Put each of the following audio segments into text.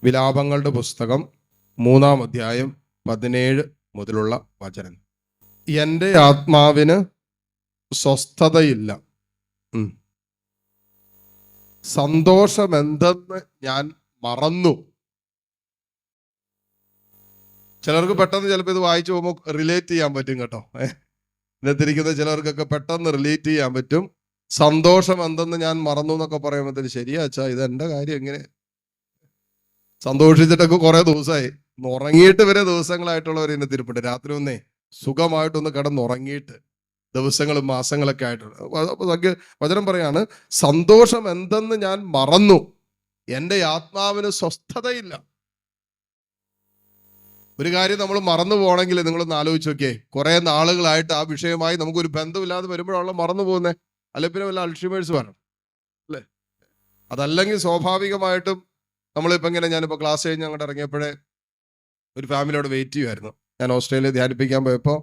വിലാപങ്ങളുടെ പുസ്തകം 3-ാം അധ്യായം 17 മുതലുള്ള വചനം. എൻ്റെ ആത്മാവിന് സ്വസ്ഥതയില്ല, സന്തോഷമെന്തെന്ന് ഞാൻ മറന്നു. ചിലർക്ക് പെട്ടെന്ന് ചിലപ്പോൾ ഇത് വായിച്ചു പോകുമ്പോൾ റിലേറ്റ് ചെയ്യാൻ പറ്റും കേട്ടോ. ഇതിനകത്തിരിക്കുന്ന ചിലർക്കൊക്കെ പെട്ടെന്ന് റിലേറ്റ് ചെയ്യാൻ പറ്റും. സന്തോഷം എന്തെന്ന് ഞാൻ മറന്നു എന്നൊക്കെ പറയുമ്പോഴത്തേന് ശരിയാച്ചാ ഇത് എൻ്റെ കാര്യം എങ്ങനെ സന്തോഷിച്ചിട്ടൊക്കെ കുറെ ദിവസമായി, ഉറങ്ങിയിട്ട് വരെ ദിവസങ്ങളായിട്ടുള്ളവർ എന്നെ തിരുപ്പുണ്ട്. രാത്രി ഒന്നേ സുഖമായിട്ടൊന്ന് കിടന്നുറങ്ങിയിട്ട് ദിവസങ്ങളും മാസങ്ങളൊക്കെ ആയിട്ടുണ്ട്. അപ്പൊ വചനം പറയാണ്, സന്തോഷം എന്തെന്ന് ഞാൻ മറന്നു, എൻ്റെ ആത്മാവിന് സ്വസ്ഥതയില്ല. ഒരു കാര്യം നമ്മൾ മറന്നു പോകണമെങ്കിൽ നിങ്ങളൊന്ന് ആലോചിച്ച് നോക്കിയേ, കുറെ നാളുകളായിട്ട് ആ വിഷയമായി നമുക്കൊരു ബന്ധമില്ലാതെ വരുമ്പോഴാണല്ലോ മറന്നു പോകുന്നേ. അല്ലെ പിന്നെ വല്ല അൾഷിമേഴ്സ് വരണം അല്ലേ? അതല്ലെങ്കിൽ സ്വാഭാവികമായിട്ടും നമ്മളിപ്പോൾ ഇങ്ങനെ, ഞാനിപ്പോൾ ക്ലാസ് കഴിഞ്ഞ് അങ്ങോട്ട് ഇറങ്ങിയപ്പോഴേ ഒരു ഫാമിലിയോട് വെയിറ്റ് ചെയ്യുമായിരുന്നു. ഞാൻ ഓസ്ട്രേലിയ ധ്യാനിപ്പിക്കാൻ പോയപ്പോൾ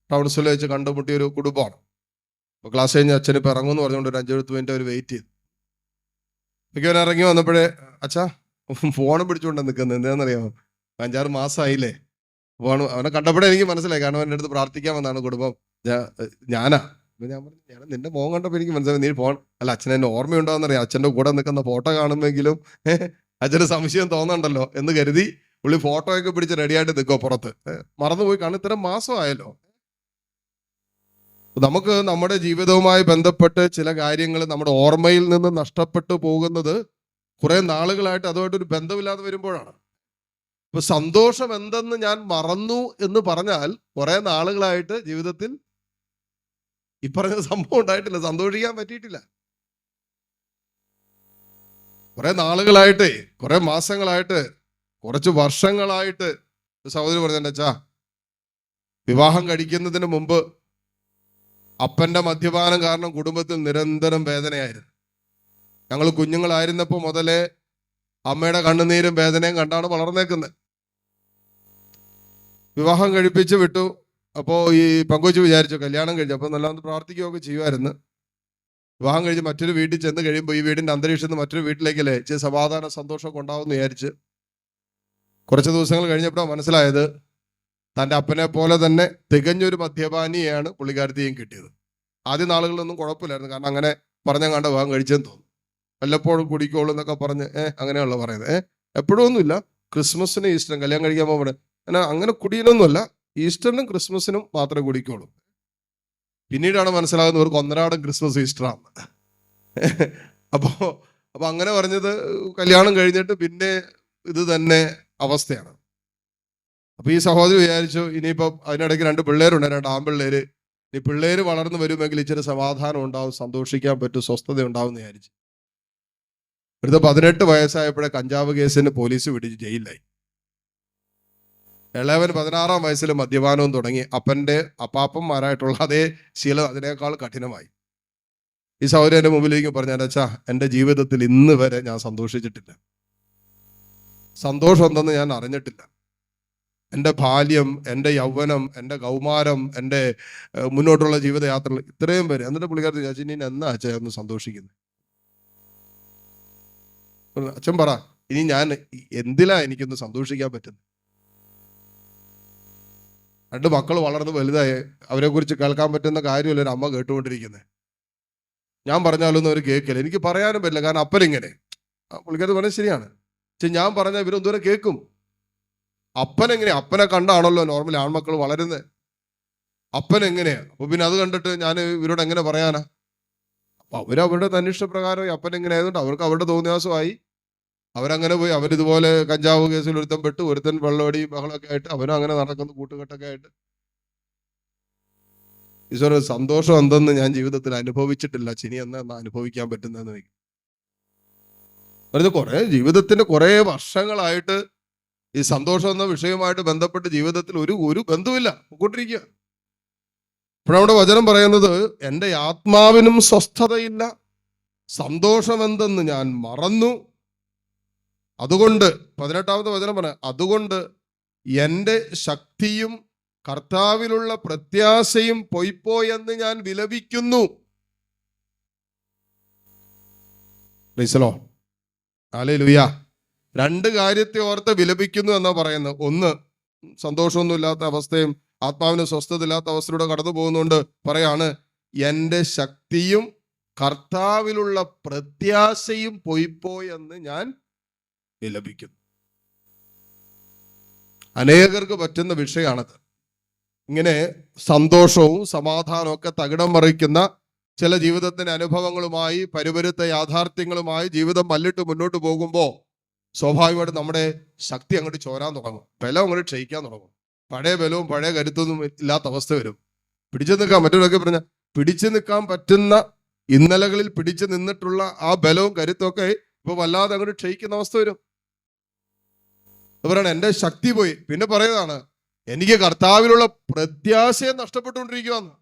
ടൗൺസിൽ വെച്ച് കണ്ടുമുട്ടിയ ഒരു കുടുംബമാണ്. അപ്പോൾ ക്ലാസ് കഴിഞ്ഞ് അച്ഛനിപ്പോൾ ഇറങ്ങുമെന്ന് പറഞ്ഞുകൊണ്ട് ഒരു 5-10 മിനിറ്റ് അവർ വെയിറ്റ് ചെയ്തു. മിക്കവൻ ഇറങ്ങി വന്നപ്പോഴേ, അച്ഛാ ഫോൺ പിടിച്ചുകൊണ്ട് നിൽക്കുന്നത് എന്താണെന്നറിയാമോ? 5-6 മാസമായില്ലേ ഫോൺ. അവനെ കണ്ടപ്പോഴേ എനിക്ക് മനസ്സിലായി, കാരണം എൻ്റെ അടുത്ത് പ്രാർത്ഥിക്കാൻ വന്നാണ് കുടുംബം. ഞാനാ ഞാൻ പറഞ്ഞു, ഞാൻ നിന്റെ മോൻ കണ്ടപ്പോൾ എനിക്ക് മനസ്സിലായി നീ ഫോൺ അല്ല. അച്ഛൻ എന്നെ ഓർമ്മയുണ്ടോയെന്നറിയാം, അച്ഛൻ്റെ കൂടെ നിൽക്കുന്ന ഫോട്ടോ കാണുമെങ്കിലും അച്ഛന് സംശയം തോന്നണ്ടല്ലോ എന്ന് കരുതി പുള്ളി ഫോട്ടോ ഒക്കെ പിടിച്ച് റെഡിയായിട്ട് നിൽക്കോ പുറത്ത്. മറന്നുപോയി കാണും, ഇത്തരം മാസമായല്ലോ. നമുക്ക് നമ്മുടെ ജീവിതവുമായി ബന്ധപ്പെട്ട് ചില കാര്യങ്ങൾ നമ്മുടെ ഓർമ്മയിൽ നിന്ന് നഷ്ടപ്പെട്ടു പോകുന്നത് കുറെ നാളുകളായിട്ട് അതുമായിട്ടൊരു ബന്ധമില്ലാതെ വരുമ്പോഴാണ്. ഇപ്പൊ സന്തോഷം എന്തെന്ന് ഞാൻ മറന്നു എന്ന് പറഞ്ഞാൽ കുറെ നാളുകളായിട്ട് ജീവിതത്തിൽ ഈ പറഞ്ഞ സംഭവം ഉണ്ടായിട്ടില്ല, സന്തോഷിക്കാൻ പറ്റിയിട്ടില്ല. കുറെ നാളുകളായിട്ട്, കുറെ മാസങ്ങളായിട്ട്, കുറച്ച് വർഷങ്ങളായിട്ട് സഹോദരി പറഞ്ഞ, അച്ഛാ വിവാഹം കഴിക്കുന്നതിന് മുമ്പ് അപ്പന്റെ മദ്യപാനം കാരണം കുടുംബത്തിൽ നിരന്തരം വേദനയായിരുന്നു. ഞങ്ങൾ കുഞ്ഞുങ്ങളായിരുന്നപ്പോൾ മുതലേ അമ്മയുടെ കണ്ണുനീരും വേദനയും കണ്ടാണ് വളർന്നേക്കുന്നത്. വിവാഹം കഴിപ്പിച്ച് വിട്ടു. അപ്പോൾ ഈ പങ്കുവച്ച് വിചാരിച്ചു കല്യാണം കഴിച്ചു അപ്പോൾ നല്ലവണ്ണം പ്രാർത്ഥിക്കുകയൊക്കെ ചെയ്യുമായിരുന്നു. വിവാഹം കഴിച്ച് മറ്റൊരു വീട്ടിൽ ചെന്ന് കഴിയുമ്പോൾ ഈ വീടിൻ്റെ അന്തരീക്ഷത്തിൽ നിന്ന് മറ്റൊരു വീട്ടിലേക്കല്ലേ ഇച്ചിരി സമാധാന സന്തോഷമൊക്കെ ഉണ്ടാവുമെന്ന് വിചാരിച്ച് കുറച്ച് ദിവസങ്ങൾ കഴിഞ്ഞപ്പോഴാണ് മനസ്സിലായത്, തൻ്റെ അപ്പനെ പോലെ തന്നെ തികഞ്ഞൊരു മദ്യപാനിയെയാണ് പുള്ളിക്കാരത്തെയും കിട്ടിയത്. ആദ്യ നാളുകളിലൊന്നും കുഴപ്പമില്ലായിരുന്നു, കാരണം അങ്ങനെ പറഞ്ഞ കണ്ട വിവാഹം കഴിച്ചെന്ന് തോന്നുന്നു. വല്ലപ്പോഴും കുടിക്കോളൂ എന്നൊക്കെ പറഞ്ഞ് അങ്ങനെയുള്ള പറയുന്നത്. എപ്പോഴും ഒന്നുമില്ല, ക്രിസ്മസിനും ഈസ്റ്ററും കല്യാണം കഴിക്കാൻ പോകുമ്പോൾ അങ്ങനെ കുടിയിലൊന്നുമല്ല, ഈസ്റ്ററിനും ക്രിസ്മസിനും മാത്രമേ കുടിക്കുള്ളൂ. പിന്നീടാണ് മനസ്സിലാകുന്നത് ഇവർക്ക് ഒന്നരാടം ക്രിസ്മസ് ഈസ്റ്ററാണ്. അപ്പോൾ അങ്ങനെ പറഞ്ഞത് കല്യാണം കഴിഞ്ഞിട്ട് പിന്നെ ഇത് തന്നെ അവസ്ഥയാണ്. അപ്പൊ ഈ സഹോദരി വിചാരിച്ചു, ഇനിയിപ്പം അതിനിടയ്ക്ക് 2 പിള്ളേരുണ്ട്, 2 ആൺപിള്ളേര്. ഈ പിള്ളേര് വളർന്നു വരുമെങ്കിൽ ഇച്ചിരി സമാധാനം ഉണ്ടാവും, സന്തോഷിക്കാൻ പറ്റും, സ്വസ്ഥത ഉണ്ടാവും എന്ന് വിചാരിച്ചു. അടുത്ത 18 വയസ്സായപ്പോഴേ കഞ്ചാവ് കേസിന് പോലീസ് പിടിച്ച് ജയിലിലായി. ഇളയവൻ 16-ാം വയസ്സിൽ മദ്യപാനവും തുടങ്ങി. അപ്പാപ്പന്മാരായിട്ടുള്ള അതേ ശീലം അതിനേക്കാൾ കഠിനമായി. ഈ സഹോദരി എൻ്റെ മുമ്പിലേക്ക് പറഞ്ഞാൽ, അച്ഛാ എൻ്റെ ജീവിതത്തിൽ ഇന്ന് വരെ ഞാൻ സന്തോഷിച്ചിട്ടില്ല, സന്തോഷം എന്തെന്ന് ഞാൻ അറിഞ്ഞിട്ടില്ല. എൻ്റെ ബാല്യം, എൻ്റെ യൗവനം, എൻ്റെ കൗമാരം, എൻ്റെ മുന്നോട്ടുള്ള ജീവിതയാത്രകൾ ഇത്രയും പേര്. എന്നിട്ട് പുള്ളിക്കാരത്തി ചോദിച്ചു, ഇനി എന്നാ അച്ഛൻ ഒന്ന് സന്തോഷിക്കുന്നത്? അച്ഛൻ പറ, ഇനി ഞാൻ എന്തിലാ എനിക്കൊന്ന് സന്തോഷിക്കാൻ പറ്റുന്നത്? 2 മക്കൾ വളർന്ന് വലുതായി, അവരെ കുറിച്ച് കേൾക്കാൻ പറ്റുന്ന കാര്യമല്ല ഒരു അമ്മ കേട്ടുകൊണ്ടിരിക്കുന്നത്. ഞാൻ പറഞ്ഞാലൊന്നും അവർ കേൾക്കില്ല, എനിക്ക് പറയാനും പറ്റില്ല, കാരണം അപ്പനിങ്ങനെ. പുള്ളിക്കാരത്തി പറഞ്ഞത് ശരിയാണ്, പക്ഷെ ഞാൻ പറഞ്ഞാൽ ഇവരെന്തോരം കേൾക്കും. അപ്പനെങ്ങനെയാ? അപ്പനെ കണ്ടാണല്ലോ നോർമലി ആൺമക്കൾ വളരുന്നത്. അപ്പനെങ്ങനെയാ? അപ്പൊ പിന്നെ അത് കണ്ടിട്ട് ഞാൻ ഇവരോട് എങ്ങനെ പറയാനാ? അപ്പൊ അവരവരുടെ തന്നിഷ്ടപ്രകാരം അപ്പനെങ്ങനെ ആയതുകൊണ്ട് അവർക്ക് അവരുടെ തോന്നിയാസമായി അവരങ്ങനെ പോയി. അവരിതുപോലെ കഞ്ചാവ് കേസിൽ ഒരുത്തൻ പെട്ട്, ഒരുത്തൻ വെള്ളമടി ബഹളമൊക്കെ ആയിട്ട് അവനും അങ്ങനെ നടക്കുന്ന കൂട്ടുകെട്ടൊക്കെ ആയിട്ട്. ഈശ്വര സന്തോഷം എന്തെന്ന് ഞാൻ ജീവിതത്തിൽ അനുഭവിച്ചിട്ടില്ല, ഇനി എന്നാ അനുഭവിക്കാൻ പറ്റുന്നതെന്ന് വയ്ക്കും. കുറെ ജീവിതത്തിന്റെ കുറെ വർഷങ്ങളായിട്ട് ഈ സന്തോഷം എന്ന വിഷയവുമായിട്ട് ബന്ധപ്പെട്ട് ജീവിതത്തിൽ ഒരു ബന്ധമില്ല, പോയിക്കൊണ്ടിരിക്കുക. ഇപ്പോഴവിടെ വചനം പറയുന്നത്, എൻ്റെ ആത്മാവിനും സ്വസ്ഥതയില്ല, സന്തോഷമെന്തെന്ന് ഞാൻ മറന്നു. അതുകൊണ്ട് 18-ാമത്തെ വചനം പറഞ്ഞ, അതുകൊണ്ട് എൻ്റെ ശക്തിയും കർത്താവിലുള്ള പ്രത്യാശയും പൊയ്പോയെന്ന് ഞാൻ വിലപിക്കുന്നു. Praise the Lord, hallelujah. രണ്ട് കാര്യത്തെ ഓർത്ത് വിലപിക്കുന്നു എന്നാ പറയുന്നത്. ഒന്ന്, സന്തോഷമൊന്നുമില്ലാത്ത അവസ്ഥയും ആത്മാവിന് സ്വസ്ഥത ഇല്ലാത്ത അവസ്ഥയിലൂടെ കടന്നു പോകുന്നുണ്ട്. പറയാണ്, എൻ്റെ ശക്തിയും കർത്താവിലുള്ള പ്രത്യാശയും പൊയ്പോയെന്ന് ഞാൻ വിലപിക്കുന്നു. അനേകർക്ക് പറ്റുന്ന വിഷയമാണത്. ഇങ്ങനെ സന്തോഷവും സമാധാനവും ഒക്കെ തകിടം മറിക്കുന്ന ചില ജീവിതത്തിന്റെ അനുഭവങ്ങളുമായി, പരിപരുത്ത യാഥാർത്ഥ്യങ്ങളുമായി ജീവിതം മല്ലിട്ട് മുന്നോട്ട് പോകുമ്പോൾ സ്വാഭാവികമായിട്ട് നമ്മുടെ ശക്തി അങ്ങോട്ട് ചോരാൻ തുടങ്ങും, ബലം അങ്ങോട്ട് ക്ഷയിക്കാൻ തുടങ്ങും. പഴയ ബലവും പഴയ കരുത്തൊന്നും ഇല്ലാത്ത അവസ്ഥ വരും. പിടിച്ചു നിൽക്കാൻ, മറ്റൊരൊക്കെ പറഞ്ഞ പിടിച്ചു നിൽക്കാൻ പറ്റുന്ന, ഇന്നലകളിൽ പിടിച്ചു നിന്നിട്ടുള്ള ആ ബലവും കരുത്തും ഒക്കെ ഇപ്പൊ വല്ലാതെ അങ്ങോട്ട് ക്ഷയിക്കുന്ന അവസ്ഥ വരും. പറയണ എൻ്റെ ശക്തി പോയി. പിന്നെ പറയുന്നതാണ്, എനിക്ക് കർത്താവിലുള്ള പ്രത്യാശയെ നഷ്ടപ്പെട്ടുകൊണ്ടിരിക്കുകയെന്ന്.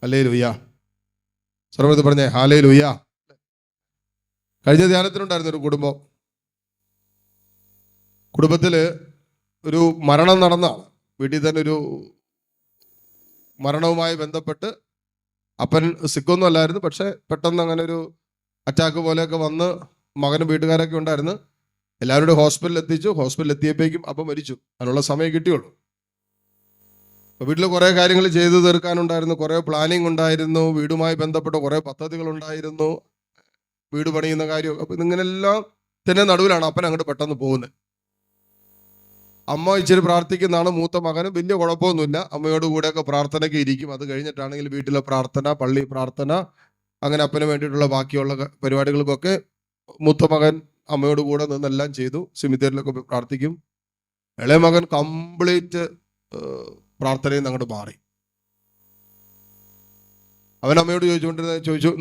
ഹല്ലേലൂയ. സർവ്വത് പറഞ്ഞേ ഹല്ലേലൂയ. കഴിഞ്ഞ ധ്യാനത്തിനുണ്ടായിരുന്നു ഒരു കുടുംബത്തില് ഒരു മരണം നടന്നതാണ്. വീട്ടിൽ തന്നെ ഒരു മരണവുമായി ബന്ധപ്പെട്ട് അപ്പൻ സിക്കൊന്നും അല്ലായിരുന്നു, പക്ഷെ പെട്ടെന്ന് അങ്ങനെ ഒരു അറ്റാക്ക് പോലെയൊക്കെ വന്ന് മകനും വീട്ടുകാരൊക്കെ ഉണ്ടായിരുന്നു. എല്ലാവരും ഹോസ്പിറ്റലിൽ എത്തിച്ചു. ഹോസ്പിറ്റലിൽ എത്തിയപ്പോഴേക്കും അപ്പം മരിച്ചു. അതിനുള്ള സമയം കിട്ടിയുള്ളൂ. അപ്പോൾ വീട്ടിൽ കുറേ കാര്യങ്ങൾ ചെയ്തു തീർക്കാനുണ്ടായിരുന്നു, കുറേ പ്ലാനിങ് ഉണ്ടായിരുന്നു, വീടുമായി ബന്ധപ്പെട്ട കുറേ പദ്ധതികൾ ഉണ്ടായിരുന്നു, വീട് പണിയുന്ന കാര്യം. അപ്പം ഇതിങ്ങനെല്ലാം തന്നെ നടുവിലാണ് അപ്പൻ അങ്ങോട്ട് പെട്ടെന്ന് പോകുന്നത്. അമ്മ ഇച്ചിരി പ്രാർത്ഥിക്കുന്നതാണ്. മൂത്ത മകനും വലിയ കുഴപ്പമൊന്നുമില്ല, അമ്മയോട് കൂടെയൊക്കെ പ്രാർത്ഥനയ്ക്ക് ഇരിക്കും. അത് കഴിഞ്ഞിട്ടാണെങ്കിൽ വീട്ടിലെ പ്രാർത്ഥന, പള്ളി പ്രാർത്ഥന, അങ്ങനെ അപ്പന് വേണ്ടിയിട്ടുള്ള ബാക്കിയുള്ള പരിപാടികൾക്കൊക്കെ മൂത്ത മകൻ അമ്മയോട് കൂടെ നിന്നെല്ലാം ചെയ്തു. സിമിത്തേരിലൊക്കെ പ്രാർത്ഥിക്കും. ഇളയ മകൻ കംപ്ലീറ്റ് പ്രാർത്ഥനയിൽ നിന്ന് അങ്ങോട്ട് മാറി. അവൻ അമ്മയോട്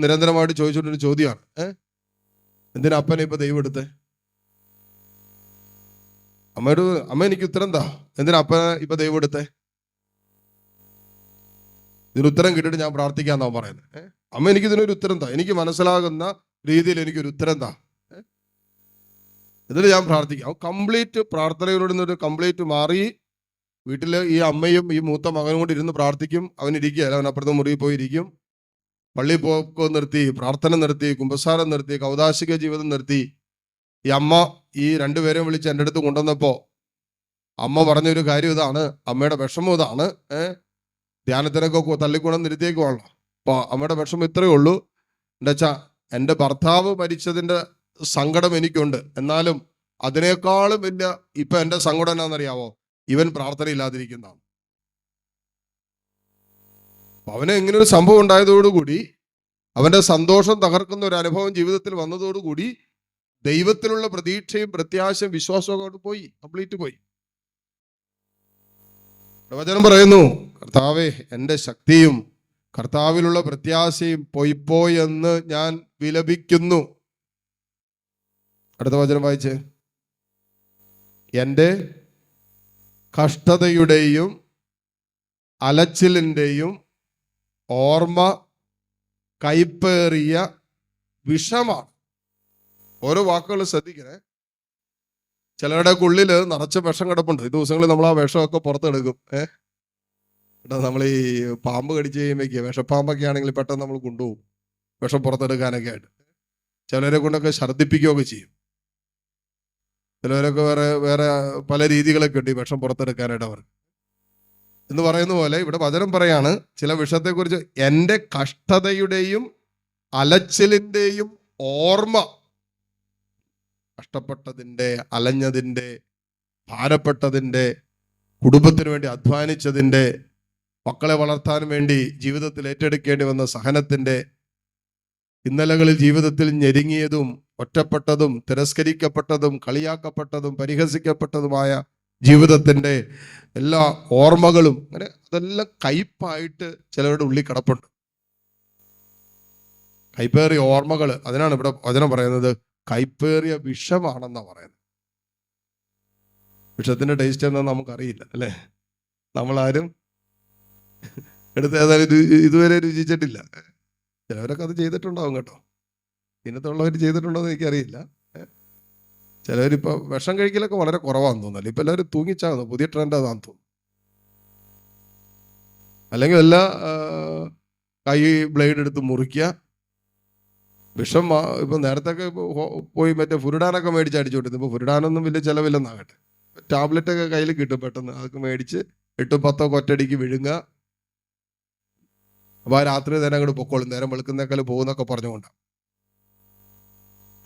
നിരന്തരമായിട്ട് ചോദിച്ചുകൊണ്ടിരുന്ന ചോദ്യമാണ്, എന്തിനാ അപ്പനെ ഇപ്പൊ ദൈവം എടുത്തേ? അമ്മയോട്, അമ്മ എനിക്ക് ഉത്തരം എന്താ, എന്തിനാ അപ്പനെ ഇപ്പൊ ദൈവം എടുത്തേ? ഇതിന് ഉത്തരം കിട്ടിയിട്ട് ഞാൻ പ്രാർത്ഥിക്കാന്നാ പറയുന്നത്. അമ്മ എനിക്ക് ഇതിനൊരു ഉത്തരം എന്താ, എനിക്ക് മനസ്സിലാകുന്ന രീതിയിൽ എനിക്കൊരു ഉത്തരം എന്താ, എന്നിട്ട് ഞാൻ പ്രാർത്ഥിക്കാം. കംപ്ലീറ്റ് പ്രാർത്ഥനയിലൂടെ നിന്നൊരു കംപ്ലീറ്റ് മാറി. വീട്ടിൽ ഈ അമ്മയും ഈ മൂത്ത മകനും കൂടി ഇരുന്ന് പ്രാർത്ഥിക്കും. അവൻ ഇരിക്കുകയല്ല, അവൻ അപ്പുറത്തെ മുറിയിൽ പോയി ഇരിക്കും. പള്ളി പോക്ക് നിർത്തി, പ്രാർത്ഥന നിർത്തി, കുമ്പസാരം നിർത്തി, കൗദാശിക ജീവിതം നിർത്തി. ഈ അമ്മ ഈ രണ്ടുപേരെയും വിളിച്ച് എൻ്റെ അടുത്ത് കൊണ്ടുവന്നപ്പോൾ അമ്മ പറഞ്ഞൊരു കാര്യം ഇതാണ്, അമ്മയുടെ വിഷമം ഇതാണ്. ധ്യാനത്തിനൊക്കെ തള്ളിക്കൊണ്ടു നിർത്തിയേക്കുവാണല്ലോ. അപ്പോൾ അമ്മയുടെ വിഷമം ഇത്രയേ ഉള്ളൂ, എന്താ വെച്ചാൽ എൻ്റെ ഭർത്താവ് മരിച്ചതിൻ്റെ സങ്കടം എനിക്കുണ്ട്, എന്നാലും അതിനേക്കാളും വലിയ ഇപ്പൊ എൻ്റെ സങ്കടം എന്നാണെന്നറിയാവോ, ഇവൻ പ്രാർത്ഥനയില്ലാതിരിക്കുന്നതാണ്. അവന് ഇങ്ങനെ ഒരു സംഭവം ഉണ്ടായതോടുകൂടി, അവന്റെ സന്തോഷം തകർക്കുന്ന ഒരു അനുഭവം ജീവിതത്തിൽ വന്നതോടുകൂടി ദൈവത്തിലുള്ള പ്രതീക്ഷയും പ്രത്യാശയും വിശ്വാസവും പോയി, കംപ്ലീറ്റ് പോയി. വചനം പറയുന്നു, കർത്താവേ എൻ്റെ ശക്തിയും കർത്താവിലുള്ള പ്രത്യാശയും പോയിപ്പോയെന്ന് ഞാൻ വിലപിക്കുന്നു. അടുത്ത വചനം വായിച്ചേ. എൻ്റെ കഷ്ടതയുടെയും അലച്ചിലിൻ്റെയും ഓർമ്മ കൈപ്പേറിയ വിഷമാണ്. ഓരോ വാക്കുകൾ ശ്രദ്ധിക്കണേ. ചിലരുടെ ഉള്ളിൽ നിറച്ച വിഷം കിടപ്പുണ്ട്. ഈ ദിവസങ്ങളിൽ നമ്മൾ ആ വിഷമൊക്കെ പുറത്തെടുക്കും. നമ്മൾ ഈ പാമ്പ് കടിച്ച് കഴിയുമ്പോഴേക്ക്, വിഷപ്പാമ്പൊക്കെ ആണെങ്കിൽ പെട്ടെന്ന് നമ്മൾ കൊണ്ടുപോകും വിഷം പുറത്തെടുക്കാനൊക്കെ ആയിട്ട്. ചിലരെ കൊണ്ടൊക്കെ ഛർദ്ദിപ്പിക്കുകയൊക്കെ ചെയ്യും. ചിലവരൊക്കെ വേറെ പല രീതികളൊക്കെ ഉണ്ട് ഈ വിഷം പുറത്തെടുക്കാനായിട്ട് അവർ. എന്ന് പറയുന്ന പോലെ ഇവിടെ വചനം പറയാണ്, ചില വിഷയത്തെക്കുറിച്ച് എൻ്റെ കഷ്ടതയുടെയും അലച്ചിലിൻ്റെയും ഓർമ്മ, കഷ്ടപ്പെട്ടതിൻ്റെ, അലഞ്ഞതിൻ്റെ, ഭാരപ്പെട്ടതിൻ്റെ, കുടുംബത്തിന് വേണ്ടി അധ്വാനിച്ചതിൻ്റെ, മക്കളെ വളർത്താൻ വേണ്ടി ജീവിതത്തിൽ ഏറ്റെടുക്കേണ്ടി വന്ന സഹനത്തിൻ്റെ, ഇന്നലകളിൽ ജീവിതത്തിൽ ഞെരുങ്ങിയതും ഒറ്റപ്പെട്ടതും തിരസ്കരിക്കപ്പെട്ടതും കളിയാക്കപ്പെട്ടതും പരിഹസിക്കപ്പെട്ടതുമായ ജീവിതത്തിൻ്റെ എല്ലാ ഓർമ്മകളും, അങ്ങനെ അതെല്ലാം കയ്പായിട്ട് ചിലരുടെ ഉള്ളിൽ കിടപ്പുണ്ട്. കൈപ്പേറിയ ഓർമ്മകൾ, അതിനാണ് ഇവിടെ വചനം പറയുന്നത് കൈപ്പേറിയ വിഷമാണെന്നാണ് പറയുന്നത്. വിഷത്തിന്റെ ടേസ്റ്റ് എന്താണെന്ന് നമുക്കറിയില്ല അല്ലേ, നമ്മളാരും എടുത്ത് ഏതായാലും ഇതുവരെ രുചിച്ചിട്ടില്ല. ചിലവരൊക്കെ അത് ചെയ്തിട്ടുണ്ടാവും കേട്ടോ, ഇന്നത്തുള്ളവർ ചെയ്തിട്ടുണ്ടോ എന്ന് എനിക്കറിയില്ല. ചിലവരിപ്പോൾ വിഷം കഴിക്കലൊക്കെ വളരെ കുറവാണെന്ന് തോന്നുന്നല്ലോ. ഇപ്പം എല്ലാവരും തൂങ്ങിച്ചാകുന്നു, പുതിയ ട്രെൻഡ് അതാണെന്ന് തോന്നുന്നു. അല്ലെങ്കിൽ എല്ലാ കൈ ബ്ലേഡ് എടുത്ത് മുറിക്കുക, വിഷം ഇപ്പൊ നേരത്തൊക്കെ പോയി മറ്റേ ഫുരിഡാനൊക്കെ മേടിച്ച് അടിച്ചോണ്ടിരുന്നു. ഇപ്പൊ ഫുരിഡാനൊന്നും വലിയ ചിലവില്ലെന്നാകട്ടെ, ടാബ്ലറ്റ് ഒക്കെ കയ്യിൽ കിട്ടും പെട്ടെന്ന്. അതൊക്കെ മേടിച്ച് 8-10 ഒറ്റയടിക്ക് വിഴുങ്ങുക. അപ്പൊ ആ രാത്രി തന്നെ അങ്ങോട്ട് പൊക്കോളും, നേരം വെളുക്കുന്നേക്കാൾ പോകുന്നൊക്കെ പറഞ്ഞുകൊണ്ടാണ്.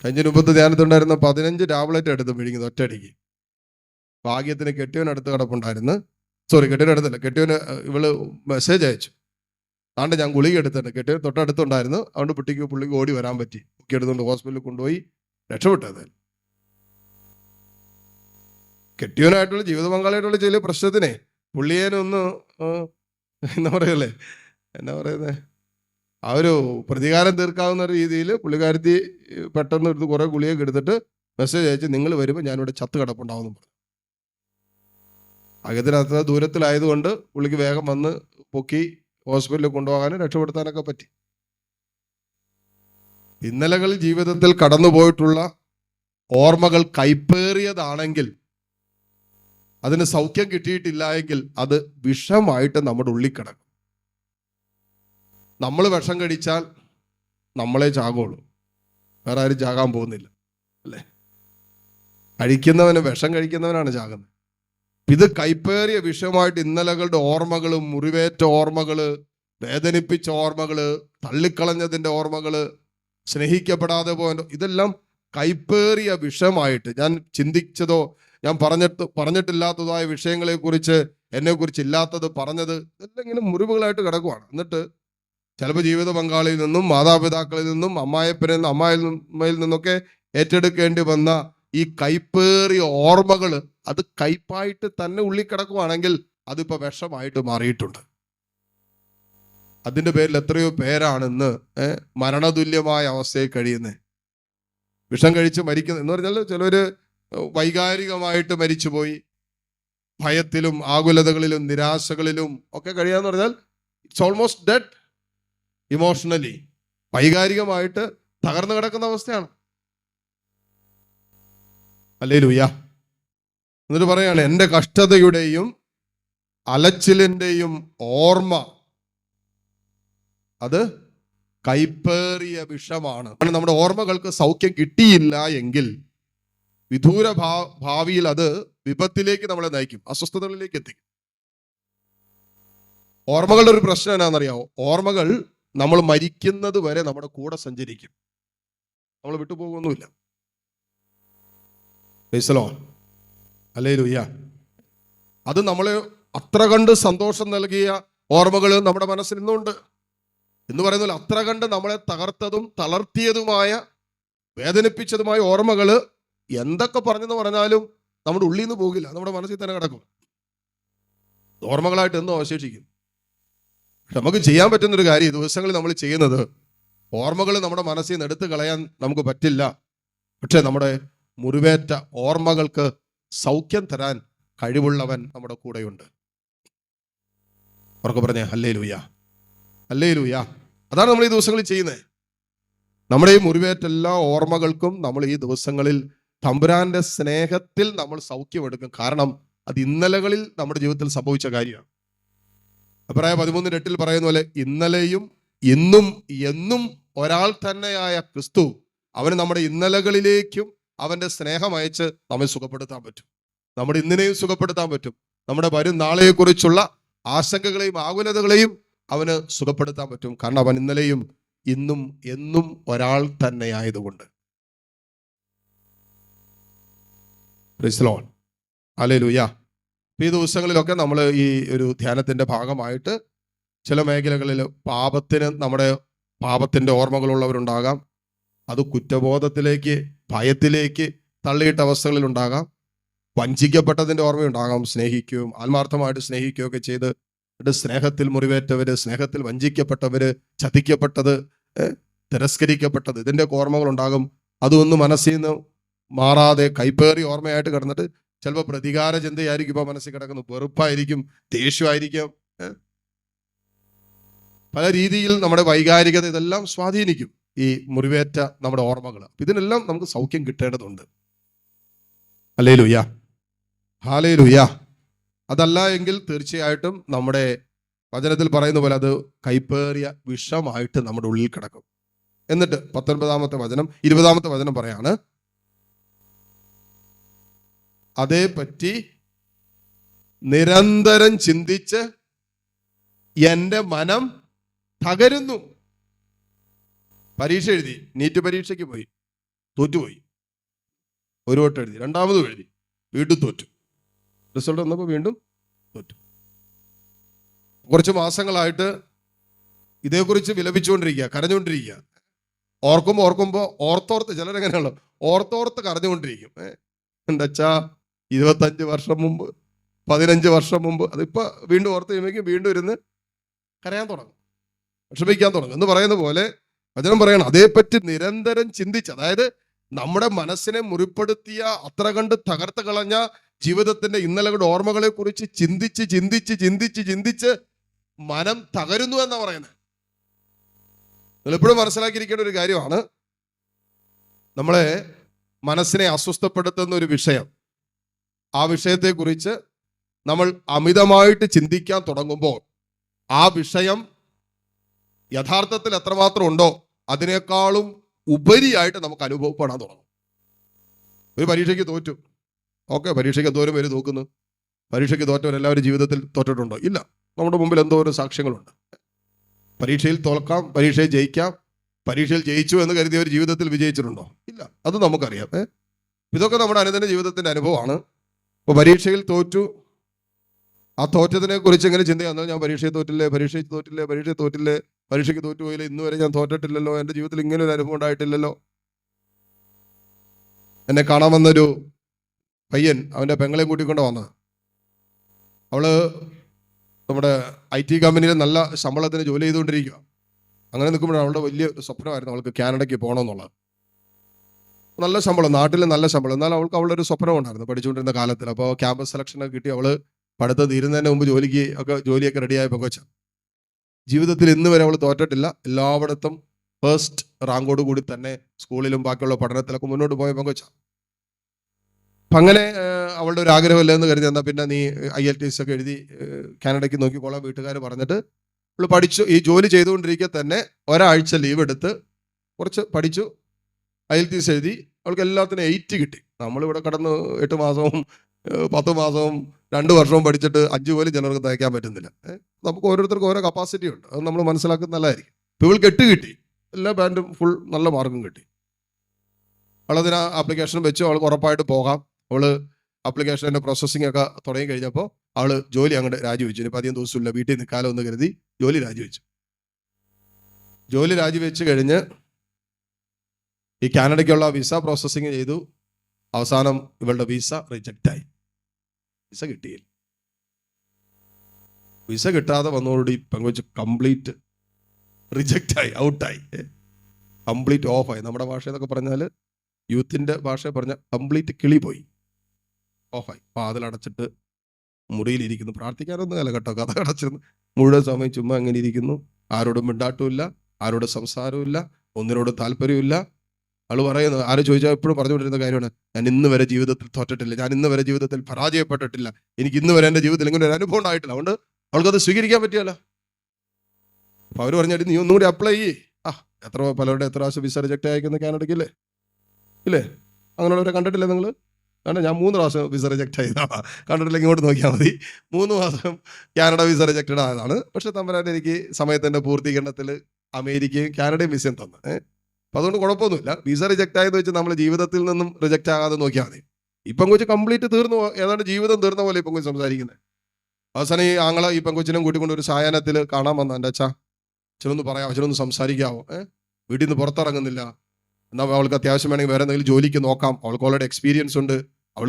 കഴിഞ്ഞ മുമ്പത്ത് ധ്യാനത്തുണ്ടായിരുന്ന 15 ടാബ്ലറ്റ് എടുത്ത് വിഴുങ്ങിയത് ഒറ്റയടിക്ക്. ഭാഗ്യത്തിന് കെട്ടിയവനടുത്ത് കിടപ്പുണ്ടായിരുന്നു. സോറി, കെട്ടിയവനടുത്തല്ല, കെട്ടിയവന് ഇവള് മെസ്സേജ് അയച്ചു, അതുകൊണ്ട് ഞാൻ ഗുളിക എടുത്തിട്ടുണ്ട്. കെട്ടിയവൻ തൊട്ടടുത്തുണ്ടായിരുന്നു. അതുകൊണ്ട് പുള്ളിക്ക് ഓടി വരാൻ പറ്റി. ഒക്കെ എടുത്തുകൊണ്ട് ഹോസ്പിറ്റലിൽ കൊണ്ടുപോയി രക്ഷപ്പെട്ടത്. കെട്ടിയവനായിട്ടുള്ള ജീവിത പങ്കാളിയായിട്ടുള്ള ചില പ്രശ്നത്തിനെ പുള്ളിയേനൊന്ന് എന്താ പറയല്ലേ, എന്നാ പറയുന്നത്, ആ ഒരു പ്രതികാരം തീർക്കാവുന്ന രീതിയിൽ പുള്ളിക്കാരത്തി പെട്ടെന്ന് എടുത്ത് കുറേ ഗുളികയൊക്കെ എടുത്തിട്ട് മെസ്സേജ് അയച്ച്, നിങ്ങൾ വരുമ്പോൾ ഞാനിവിടെ ചത്ത് കിടപ്പുണ്ടാവുന്നു പറഞ്ഞു. അകത്തിനകത്ത് ദൂരത്തിലായതുകൊണ്ട് പുള്ളിക്ക് വേഗം വന്ന് പൊക്കി ഹോസ്പിറ്റലിൽ കൊണ്ടുപോകാനും രക്ഷപ്പെടുത്താനൊക്കെ പറ്റി. ഇന്നലകൾ ജീവിതത്തിൽ കടന്നുപോയിട്ടുള്ള ഓർമ്മകൾ കൈപ്പേറിയതാണെങ്കിൽ, അതിന് സൗഖ്യം കിട്ടിയിട്ടില്ല എങ്കിൽ അത് വിഷമായിട്ട് നമ്മുടെ ഉള്ളിൽ കിടക്കും. നമ്മൾ വിഷം കഴിച്ചാൽ നമ്മളെ ചാകുള്ളൂ, വേറെ ആരും ചാകാൻ പോകുന്നില്ല, അല്ലേ? വിഷം കഴിക്കുന്നവനാണ് ചാകുന്നത്. ഇത് കൈപ്പേറിയ വിഷയമായിട്ട് ഇന്നലകളുടെ ഓർമ്മകള്, മുറിവേറ്റ ഓർമ്മകള്, വേദനിപ്പിച്ച ഓർമ്മകള്, തള്ളിക്കളഞ്ഞതിൻ്റെ ഓർമ്മകള്, സ്നേഹിക്കപ്പെടാതെ പോയ, ഇതെല്ലാം കൈപ്പേറിയ വിഷമായിട്ട്, ഞാൻ ചിന്തിച്ചതോ ഞാൻ പറഞ്ഞിട്ടില്ലാത്തതായ വിഷയങ്ങളെക്കുറിച്ച്, എന്നെക്കുറിച്ച് ഇല്ലാത്തത് പറഞ്ഞത്, ഇതെല്ലാം ഇങ്ങനെ മുറിവുകളായിട്ട് കിടക്കുവാണ്. എന്നിട്ട് ചിലപ്പോൾ ജീവിത പങ്കാളിയിൽ നിന്നും, മാതാപിതാക്കളിൽ നിന്നും, അമ്മായിയിൽ നിന്നൊക്കെ ഏറ്റെടുക്കേണ്ടി വന്ന ഈ കൈപ്പേറിയ ഓർമ്മകൾ, അത് കയ്പായിട്ട് തന്നെ ഉള്ളിൽ കിടക്കുവാണെങ്കിൽ അതിപ്പോൾ വിഷമായിട്ട് മാറിയിട്ടുണ്ട്. അതിൻ്റെ പേരിൽ എത്രയോ പേരാണെന്ന് മരണതുല്യമായ അവസ്ഥയിൽ കഴിയുന്നത്. വിഷം കഴിച്ച് മരിക്കുന്നത് എന്ന് പറഞ്ഞാൽ ചിലർ വൈകാരികമായിട്ട് മരിച്ചുപോയി, ഭയത്തിലും ആകുലതകളിലും നിരാശകളിലും ഒക്കെ കഴിയാന്ന് പറഞ്ഞാൽ ഇറ്റ്സ് ഓൾമോസ്റ്റ് ഡെഡ് ഇമോഷണലി. വൈകാരികമായിട്ട് തകർന്നു കിടക്കുന്ന അവസ്ഥയാണ്. ഹല്ലേലൂയ. എന്നിട്ട് പറയാണ്, എൻ്റെ കഷ്ടതയുടെയും അലച്ചിലിൻ്റെയും ഓർമ്മ അത് കൈപ്പേറിയ വിഷമാണ്. നമ്മുടെ ഓർമ്മകൾക്ക് സൗഖ്യം കിട്ടിയില്ല എങ്കിൽ വിദൂര ഭാവിയിൽ അത് വിപത്തിലേക്ക് നമ്മളെ നയിക്കും, അസ്വസ്ഥതകളിലേക്ക് എത്തിക്കും. ഓർമ്മകളുടെ ഒരു പ്രശ്നം എന്നാണെന്നറിയാമോ? ഓർമ്മകൾ നമ്മൾ മരിക്കുന്നത് വരെ നമ്മുടെ കൂടെ സഞ്ചരിക്കും, നമ്മൾ വിട്ടുപോകുന്നുമില്ല. ഹല്ലേലൂയ. അത് നമ്മളെ അത്ര കണ്ട് സന്തോഷം നൽകിയ ഓർമ്മകൾ നമ്മുടെ മനസ്സിൽ ഇന്നുണ്ട് എന്ന് പറയുന്നില്ല. അത്ര കണ്ട് നമ്മളെ തകർത്തതും തളർത്തിയതുമായ വേദനിപ്പിച്ചതുമായ ഓർമ്മകൾ എന്തൊക്കെ പറഞ്ഞെന്ന് പറഞ്ഞാലും നമ്മുടെ ഉള്ളിൽ നിന്ന് പോകില്ല, നമ്മുടെ മനസ്സിൽ തന്നെ കിടക്കും. ഓർമ്മകളായിട്ട് എന്നും അവശേഷിക്കും. പക്ഷെ നമുക്ക് ചെയ്യാൻ പറ്റുന്നൊരു കാര്യം ഈ ദിവസങ്ങളിൽ നമ്മൾ ചെയ്യുന്നത്, ഓർമ്മകൾ നമ്മുടെ മനസ്സിൽ നിന്ന് എടുത്തു കളയാൻ നമുക്ക് പറ്റില്ല. പക്ഷെ നമ്മുടെ മുറിവേറ്റ ഓർമ്മകൾക്ക് സൗഖ്യം തരാൻ കഴിവുള്ളവൻ നമ്മുടെ കൂടെയുണ്ട്. ഉറക്കെ പറഞ്ഞേ ഹല്ലേലൂയ, ഹല്ലേലൂയ. അതാണ് നമ്മൾ ഈ ദിവസങ്ങളിൽ ചെയ്യുന്നത്. നമ്മുടെ ഈ മുറിവേറ്റ എല്ലാ ഓർമ്മകൾക്കും നമ്മൾ ഈ ദിവസങ്ങളിൽ തമ്പുരാന്റെ സ്നേഹത്തിൽ നമ്മൾ സൗഖ്യമെടുക്കും. കാരണം അത് ഇന്നലകളിൽ നമ്മുടെ ജീവിതത്തിൽ സംഭവിച്ച കാര്യമാണ്. എബ്രായർ 13:8 പറയുന്ന പോലെ, ഇന്നലെയും ഇന്നും എന്നും ഒരാൾ തന്നെയായ ക്രിസ്തു, അവന് നമ്മുടെ ഇന്നലകളിലേക്കും അവന്റെ സ്നേഹം അയച്ച് നമ്മെ സുഖപ്പെടുത്താൻ പറ്റും. നമ്മുടെ ഇന്നിനെയും സുഖപ്പെടുത്താൻ പറ്റും. നമ്മുടെ വരും നാളെയെക്കുറിച്ചുള്ള ആശങ്കകളെയും ആകുലതകളെയും അവന് സുഖപ്പെടുത്താൻ പറ്റും. കാരണം അവൻ ഇന്നലെയും ഇന്നും എന്നും ഒരാൾ തന്നെയായതുകൊണ്ട്. Praise Lord, hallelujah. ഈ ദിവസങ്ങളിലൊക്കെ നമ്മൾ ഈ ഒരു ധ്യാനത്തിന്റെ ഭാഗമായിട്ട് ചില മേഖലകളിൽ നമ്മുടെ പാപത്തിന്റെ ഓർമ്മകളുള്ളവരുണ്ടാകാം. അത് കുറ്റബോധത്തിലേക്ക്, ഭയത്തിലേക്ക് തള്ളിയിട്ട അവസ്ഥകളിൽ ഉണ്ടാകാം. വഞ്ചിക്കപ്പെട്ടതിൻ്റെ ഓർമ്മയുണ്ടാകാം. സ്നേഹിക്കുകയും ആത്മാർത്ഥമായിട്ട് സ്നേഹിക്കുകയൊക്കെ ചെയ്ത് സ്നേഹത്തിൽ മുറിവേറ്റവര്, സ്നേഹത്തിൽ വഞ്ചിക്കപ്പെട്ടവര്, ചതിക്കപ്പെട്ടത്, തിരസ്കരിക്കപ്പെട്ടത്, ഇതിൻ്റെ ഓർമ്മകളുണ്ടാകും. അതൊന്നും മനസ്സിൽ നിന്ന് മാറാതെ കൈപ്പേറി ഓർമ്മയായിട്ട് കിടന്നിട്ട് ചിലപ്പോൾ പ്രതികാര ചിന്തയായിരിക്കും ഇപ്പോൾ മനസ്സിൽ കിടക്കുന്നത്, വെറുപ്പായിരിക്കും, ദേഷ്യമായിരിക്കും, പല രീതിയിൽ നമ്മുടെ വൈകാരികത ഇതെല്ലാം സ്വാധീനിക്കും ഈ മുറിവേറ്റ നമ്മുടെ ഓർമ്മകൾ. ഇതിനെല്ലാം നമുക്ക് സൗഖ്യം കിട്ടേണ്ടതുണ്ട്. Hallelujah, hallelujah. അതല്ല എങ്കിൽ തീർച്ചയായിട്ടും നമ്മുടെ വചനത്തിൽ പറയുന്ന പോലെ അത് കൈപ്പേറിയ വിഷമായിട്ട് നമ്മുടെ ഉള്ളിൽ കിടക്കും. എന്നിട്ട് 19-ാമത്തെ വചനം 20-ാമത്തെ വചനം പറയാണ്, അതേപ്പറ്റി നിരന്തരം ചിന്തിച്ച് എൻ്റെ മനം തകരുന്നു. പരീക്ഷ എഴുതി, നീറ്റ് പരീക്ഷയ്ക്ക് പോയി, തോറ്റുപോയി. ഒരു വട്ടം എഴുതി, രണ്ടാമതും എഴുതി, വീണ്ടും തോറ്റു. റിസൾട്ട് വന്നപ്പോൾ വീണ്ടും തോറ്റു. കുറച്ച് മാസങ്ങളായിട്ട് ഇതേക്കുറിച്ച് വിലപിച്ചുകൊണ്ടിരിക്കുക, കരഞ്ഞുകൊണ്ടിരിക്കുക. ഓർക്കുമ്പോൾ ഓർത്തോർത്ത്, ചിലരെങ്ങനെയാണല്ലോ ഓർത്തോർത്ത് കരഞ്ഞുകൊണ്ടിരിക്കും. എൻ്റെ അച്ഛാ 25 വർഷം മുമ്പ്, 15 വർഷം മുമ്പ്, അതിപ്പോൾ വീണ്ടും ഓർത്ത് കഴിയുമ്പോഴേക്കും വീണ്ടും ഇരുന്ന് കരയാൻ തുടങ്ങും, വിഷമിക്കാൻ തുടങ്ങും എന്ന് പറയുന്ന പോലെ വചനം പറയണം, അതേപ്പറ്റി നിരന്തരം ചിന്തിച്ച്, അതായത് നമ്മുടെ മനസ്സിനെ മുറിപ്പെടുത്തിയ, അത്ര കണ്ട് തകർത്ത് കളഞ്ഞ ജീവിതത്തിന്റെ ഇന്നലകളുടെ ഓർമ്മകളെ കുറിച്ച് ചിന്തിച്ച് ചിന്തിച്ച് ചിന്തിച്ച് ചിന്തിച്ച് മനം തകരുന്നു എന്നാ പറയുന്നത്. നിങ്ങൾ എപ്പോഴും മനസ്സിലാക്കിയിരിക്കേണ്ട ഒരു കാര്യമാണ്, നമ്മളെ മനസ്സിനെ അസ്വസ്ഥപ്പെടുത്തുന്ന ഒരു വിഷയം, ആ വിഷയത്തെക്കുറിച്ച് നമ്മൾ അമിതമായിട്ട് ചിന്തിക്കാൻ തുടങ്ങുമ്പോൾ ആ വിഷയം യഥാർത്ഥത്തിൽ എത്രമാത്രം ഉണ്ടോ അതിനേക്കാളും ഉപരിയായിട്ട് നമുക്ക് അനുഭവപ്പെടാൻ തുടങ്ങും. ഒരു പരീക്ഷയ്ക്ക് തോറ്റു, ഓക്കെ, പരീക്ഷയ്ക്ക് എന്തോരം പേര് തോക്കുന്നു? പരീക്ഷയ്ക്ക് തോറ്റവരെല്ലാവരും ജീവിതത്തിൽ തോറ്റിട്ടുണ്ടോ? ഇല്ല. നമ്മുടെ മുമ്പിൽ എന്തോരം സാക്ഷ്യങ്ങളുണ്ട്. പരീക്ഷയിൽ തോൽക്കാം, പരീക്ഷയിൽ ജയിക്കാം. പരീക്ഷയിൽ ജയിച്ചു എന്ന് കരുതിയവർ ജീവിതത്തിൽ വിജയിച്ചിട്ടുണ്ടോ? ഇല്ല. അത് നമുക്കറിയാം. ഇതൊക്കെ നമ്മുടെ അനുദിന ജീവിതത്തിന്റെ അനുഭവമാണ്. ഇപ്പോൾ പരീക്ഷയിൽ തോറ്റു, ആ തോറ്റതിനെ കുറിച്ച് എങ്ങനെ ചിന്തയാണ്, ഞാൻ പരീക്ഷയിൽ തോറ്റില്ലേ, പരീക്ഷയിൽ തോറ്റില്ലേ, പരീക്ഷയിൽ തോറ്റില്ലേ, പരീക്ഷയ്ക്ക് തോറ്റുപോയില്ലേ, ഇന്ന് വരെ ഞാൻ തോറ്റിട്ടില്ലല്ലോ, എൻ്റെ ജീവിതത്തിൽ ഇങ്ങനെ ഒരു അനുഭവം ഉണ്ടായിട്ടില്ലല്ലോ. എന്നെ കാണാൻ വന്നൊരു പയ്യൻ അവൻ്റെ പെങ്ങളെയും കൂട്ടിക്കൊണ്ട് വന്നത്. അവള് നമ്മുടെ IT കമ്പനിയിൽ നല്ല ശമ്പളത്തിന് ജോലി ചെയ്തുകൊണ്ടിരിക്കുക. അങ്ങനെ നിൽക്കുമ്പോഴാണ് അവളുടെ വലിയ സ്വപ്നമായിരുന്നു അവൾക്ക് കാനഡയ്ക്ക് പോകണമെന്നുള്ളത്. നല്ല ശമ്പളം, നാട്ടിൽ നല്ല ശമ്പളം, എന്നാൽ അവൾക്ക് അവളുടെ ഒരു സ്വപ്നം ഉണ്ടായിരുന്നു പഠിച്ചുകൊണ്ടിരുന്ന കാലത്തിൽ. അപ്പോൾ ക്യാമ്പസ് സെലക്ഷനൊക്കെ കിട്ടി അവള് പഠിത്തം തീരുന്നതിന് മുമ്പ് ജോലിയൊക്കെ റെഡിയായ പെങ്കൊച്ച. ജീവിതത്തിൽ ഇന്ന് വരെ അവൾ തോറ്റിട്ടില്ല. എല്ലായിടത്തും ഫസ്റ്റ് റാങ്കോട് കൂടി തന്നെ സ്കൂളിലും ബാക്കിയുള്ള പഠനത്തിലൊക്കെ മുന്നോട്ട് പോയ പെങ്കൊച്ച. അപ്പം അങ്ങനെ അവളുടെ ഒരു ആഗ്രഹമില്ല എന്ന് കരുതി, എന്നാൽ പിന്നെ നീ IELTS ഒക്കെ എഴുതി കാനഡയ്ക്ക് നോക്കിക്കോളാം വീട്ടുകാർ പറഞ്ഞിട്ട് അവൾ പഠിച്ചു. ഈ ജോലി ചെയ്തുകൊണ്ടിരിക്കെ തന്നെ ഒരാഴ്ച ലീവ് എടുത്ത് കുറച്ച് പഠിച്ചു, IELTS എഴുതി. അവൾക്ക് എല്ലാത്തിനും 8 കിട്ടി. നമ്മളിവിടെ കടന്ന് 8 മാസവും 10 മാസവും 2 വർഷവും പഠിച്ചിട്ട് 5 പോലും ചിലർക്ക് തയ്ക്കാൻ പറ്റുന്നില്ല. നമുക്ക് ഓരോരുത്തർക്കും ഓരോ കപ്പാസിറ്റി ഉണ്ട്, അത് നമ്മൾ മനസ്സിലാക്കുന്നത് നല്ലതായിരിക്കും. ഇപ്പോൾ ഇവൾക്ക് 8 കിട്ടി, എല്ലാ ബാൻഡും ഫുൾ നല്ല മാർക്കും കിട്ടി. അവളതിന് ആപ്ലിക്കേഷൻ വെച്ചു, അവൾക്ക് ഉറപ്പായിട്ട് പോകാം. അവള് ആപ്ലിക്കേഷൻ്റെ പ്രോസസ്സിംഗ് ഒക്കെ തുടങ്ങി കഴിഞ്ഞപ്പോൾ അവള് ജോലി അങ്ങോട്ട് രാജിവെച്ചു. ഇനിയിപ്പോൾ അധികം ദിവസമില്ല, വീട്ടിൽ നിൽക്കാലോ എന്ന് കരുതി ജോലി രാജിവെച്ചു. ജോലി രാജിവെച്ച് കഴിഞ്ഞ് ഈ കാനഡയ്ക്കുള്ള വിസ പ്രോസസ്സിങ് ചെയ്തു. അവസാനം ഇവളുടെ വിസ റിജക്റ്റായി, വിസ കിട്ടിയില്ല. വിസ കിട്ടാതെ വന്നതോടുകൂടി പെങ്കൊച്ച് കംപ്ലീറ്റ് റിജക്റ്റായി, ഔട്ടായി, കംപ്ലീറ്റ് ഓഫായി. നമ്മുടെ ഭാഷ എന്നൊക്കെ പറഞ്ഞാൽ, യൂത്തിൻ്റെ ഭാഷ പറഞ്ഞാൽ കംപ്ലീറ്റ് കിളി പോയി, ഓഫായി. വാതിലടച്ചിട്ട് മുറിയിലിരിക്കുന്നു. പ്രാർത്ഥിക്കാനൊന്നും അല്ല കേട്ടോ, കഥ അടച്ചിരുന്നു മുഴുവൻ സമയം ചുമ്മാ അങ്ങനെ ഇരിക്കുന്നു. ആരോടും മിണ്ടാട്ടുമില്ല, ആരോടും സംസാരമില്ല, ഒന്നിനോട് താല്പര്യമില്ല. അവൾ പറയുന്നത്, ആര് ചോദിച്ചാൽ എപ്പോഴും പറഞ്ഞുകൊണ്ടിരുന്ന കാര്യമാണ്, ഞാൻ ഇന്ന് വരെ ജീവിതത്തിൽ തോറ്റിട്ടില്ല, ഞാൻ ഇന്ന് വരെ ജീവിതത്തിൽ പരാജയപ്പെട്ടിട്ടില്ല, എനിക്ക് ഇന്ന് വരെ എൻ്റെ ജീവിതത്തിൽ ഇങ്ങനെ ഒരു അനുഭവം ഉണ്ടായിട്ടില്ല. അതുകൊണ്ട് അവൾക്കത് സ്വീകരിക്കാൻ പറ്റിയല്ല. അപ്പോൾ അവർ പറഞ്ഞാൽ നീ ഒന്നും കൂടി അപ്ലൈ ചെയ്യേ. പലരുടെ എത്ര പ്രാവശ്യം വിസ റിജക്റ്റ് അയക്കുന്ന കാനഡയ്ക്കില്ലേ, ഇല്ലേ? അങ്ങനെയുള്ളവരെ കണ്ടിട്ടില്ലേ നിങ്ങൾ? കാരണം ഞാൻ 3 പ്രാവശ്യം വിസ റിജക്റ്റ് ആയതാണ്. കണ്ടിട്ടില്ലെങ്കിൽ ഇങ്ങോട്ട് നോക്കിയാൽ മതി. 3 മാസം കാനഡ വിസ റിജക്റ്റഡ് ആയതാണ്. പക്ഷെ തമ്പരാൻ എനിക്ക് സമയത്തിൻ്റെ പൂർത്തീകരണത്തിൽ അമേരിക്കയും കാനഡയും വിസയും തന്നു. അപ്പം അതുകൊണ്ട് കുഴപ്പമൊന്നുമില്ല. വിസ റിജക്റ്റ് ആയെന്ന് വെച്ച് നമ്മൾ ജീവിതത്തിൽ നിന്നും റിജക്റ്റ് ആകാതെ നോക്കിയാൽ മതി. ഈ പെങ്കൊച്ച് കംപ്ലീറ്റ് തീർന്നു, ഏതാണ്ട് ജീവിതം തീർന്ന പോലെ ഈ പെങ്കൊച്ച് സംസാരിക്കുന്നത്. അവസാനം ഈ ആങ്ങളെ ഈ പെങ്കൊച്ചിനും കൂട്ടിക്കൊണ്ട് ഒരു സായാഹ്നത്തിൽ കാണാൻ വന്ന, എൻ്റെ അച്ഛാ അച്ഛനൊന്ന് പറയാമോ, അച്ഛനൊന്ന് സംസാരിക്കാമോ, വീട്ടിൽ നിന്ന് പുറത്തിറങ്ങുന്നില്ല, എന്നാൽ അവൾക്ക് അത്യാവശ്യം വേണമെങ്കിൽ വേറെ എന്തെങ്കിലും ജോലിക്ക് നോക്കാം, അവൾക്ക് ഓൾറെഡി എക്സ്പീരിയൻസ് ഉണ്ട്, അവൾ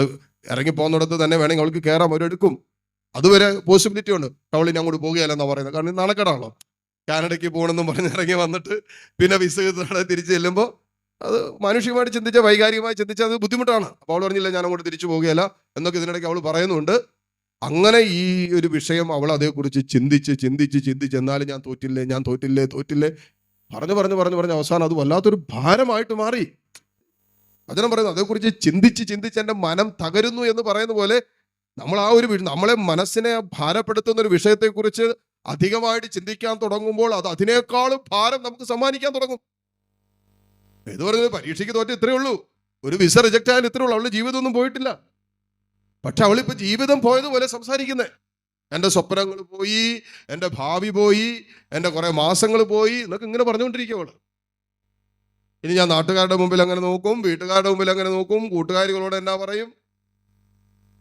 ഇറങ്ങി പോകുന്നിടത്ത് തന്നെ വേണമെങ്കിൽ അവൾക്ക് കയറാം, അവരെടുക്കും, അതുവരെ പോസിബിലിറ്റി ഉണ്ട്. അവളിനി അങ്ങോട്ട് പോകുകയല്ലെന്നാണ് പറയുന്നത്. കാരണം നാണക്കേടാണല്ലോ, കാനഡയ്ക്ക് പോകണമെന്നും പറഞ്ഞ് ഇറങ്ങി വന്നിട്ട് പിന്നെ വിസ തിരിച്ച് ചെല്ലുമ്പോൾ അത് മാനുഷികമായിട്ട് ചിന്തിച്ചാൽ, വൈകാരികമായി ചിന്തിച്ചാൽ അത് ബുദ്ധിമുട്ടാണ്. അപ്പോൾ അവൾ പറഞ്ഞില്ല ഞാൻ അങ്ങോട്ട് തിരിച്ചു പോകുകയല്ല എന്നൊക്കെ ഇതിനിടയ്ക്ക് അവൾ പറയുന്നുണ്ട്. അങ്ങനെ ഈ ഒരു വിഷയം അവൾ അതേക്കുറിച്ച് ചിന്തിച്ച് എന്നാലും ഞാൻ തോറ്റില്ലേ പറഞ്ഞ് അവസാനം അത് വല്ലാത്തൊരു ഭാരമായിട്ട് മാറി. വചനം പറയുന്നു, അതേക്കുറിച്ച് ചിന്തിച്ച് എൻ്റെ മനം തകരുന്നു എന്ന് പറയുന്ന പോലെ നമ്മൾ ആ ഒരു നമ്മളെ മനസ്സിനെ ഭാരപ്പെടുത്തുന്ന ഒരു വിഷയത്തെക്കുറിച്ച് അധികമായിട്ട് ചിന്തിക്കാൻ തുടങ്ങുമ്പോൾ അത് അതിനേക്കാളും ഭാരം നമുക്ക് സമ്മാനിക്കാൻ തുടങ്ങും. ഏത് പറഞ്ഞത് പരീക്ഷയ്ക്ക് തോറ്റ ഇത്രയേ ഉള്ളൂ, ഒരു വിസ റിജക്റ്റ് ആയാലും ഇത്രയേ ഉള്ളൂ. അവളുടെ ജീവിതമൊന്നും പോയിട്ടില്ല. പക്ഷെ അവളിപ്പോ ജീവിതം പോയതുപോലെ സംസാരിക്കുന്നേ. എൻ്റെ സ്വപ്നങ്ങൾ പോയി, എൻ്റെ ഭാവി പോയി, എൻ്റെ കുറെ മാസങ്ങൾ പോയി എന്നൊക്കെ ഇങ്ങനെ പറഞ്ഞുകൊണ്ടിരിക്കുക അവള്. ഇനി ഞാൻ നാട്ടുകാരുടെ മുമ്പിൽ അങ്ങനെ നോക്കും, വീട്ടുകാരുടെ മുമ്പിൽ അങ്ങനെ നോക്കും, കൂട്ടുകാരികളോട് എന്നാ പറയും,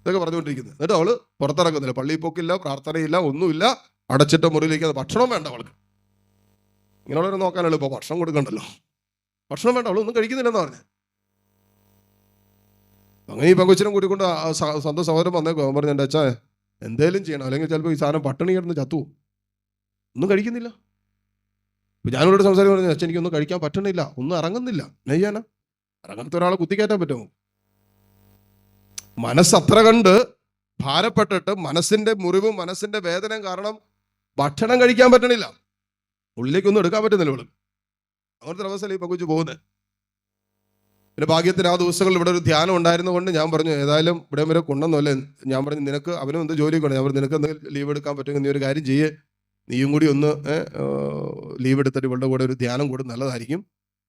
ഇതൊക്കെ പറഞ്ഞുകൊണ്ടിരിക്കുന്നത്. എന്നിട്ട് അവള് പുറത്തിറങ്ങുന്നില്ല, പള്ളിയിൽ പോക്കില്ല, പ്രാർത്ഥനയില്ല, ഒന്നുമില്ല, അടച്ചിട്ട മുറിയിലേക്ക്. ഭക്ഷണം വേണ്ട അവൾക്ക്. ഇങ്ങനെയുള്ളവരെ നോക്കാനല്ലോ ഇപ്പോൾ ഭക്ഷണം കൊടുക്കണ്ടല്ലോ. ഭക്ഷണം വേണ്ട, അവളൊന്നും കഴിക്കുന്നില്ലെന്ന് പറഞ്ഞു. അങ്ങനെ ഈ പെങ്കൊച്ചിനെ കൂട്ടിക്കൊണ്ട് സ്വന്തം സഹോദരൻ വന്നേക്കോ. അവൻ പറഞ്ഞു, എൻ്റെ അച്ഛാ എന്തേലും ചെയ്യണം, അല്ലെങ്കിൽ ചിലപ്പോൾ ഈ സാധനം പട്ടിണി കിടന്ന് ചത്തുവും. ഒന്നും കഴിക്കുന്നില്ല. ഇപ്പം ഞാനോട് സംസാരിച്ച് പറഞ്ഞു, അച്ഛൻ എനിക്കൊന്നും കഴിക്കാൻ പറ്റണില്ല, ഒന്നും ഇറങ്ങുന്നില്ല, എന്നാ ചെയ്യാനാ? ഇറങ്ങാത്ത ഒരാളെ കുത്തിക്കയറ്റാൻ പറ്റുമോ? മനസ്സത്ര കണ്ട് ഭാരപ്പെട്ടിട്ട് മനസ്സിന്റെ മുറിവും മനസ്സിന്റെ വേദനയും കാരണം ഭക്ഷണം കഴിക്കാൻ പറ്റണില്ല, ഉള്ളിലേക്കൊന്നും എടുക്കാൻ പറ്റുന്നില്ല ഇവള്. അങ്ങനത്തെ അവസ്ഥയിൽ ഈ പെങ്കൊച്ച് പോകുന്നത്. പിന്നെ ഭാഗ്യത്തിന് ആ ദിവസങ്ങളിൽ ഇവിടെ ഒരു ധ്യാനം ഉണ്ടായിരുന്നതുകൊണ്ട് ഞാൻ പറഞ്ഞു, ഏതായാലും ഇവിടെ വരെ കൊണ്ടുവന്നല്ലേ. ഞാൻ പറഞ്ഞു, നിനക്ക് അവനും എന്ത് ജോലി കൊണ്ട്, ഞാൻ പറഞ്ഞു, നിനക്ക് എന്തെങ്കിലും ലീവ് എടുക്കാൻ പറ്റുമെങ്കിൽ നീ ഒരു കാര്യം ചെയ്യേ, നീയും കൂടി ഒന്ന് ലീവ് എടുത്തിട്ട് ഇവളുടെ കൂടെ ഒരു ധ്യാനം കൂടെ നല്ലതായിരിക്കും.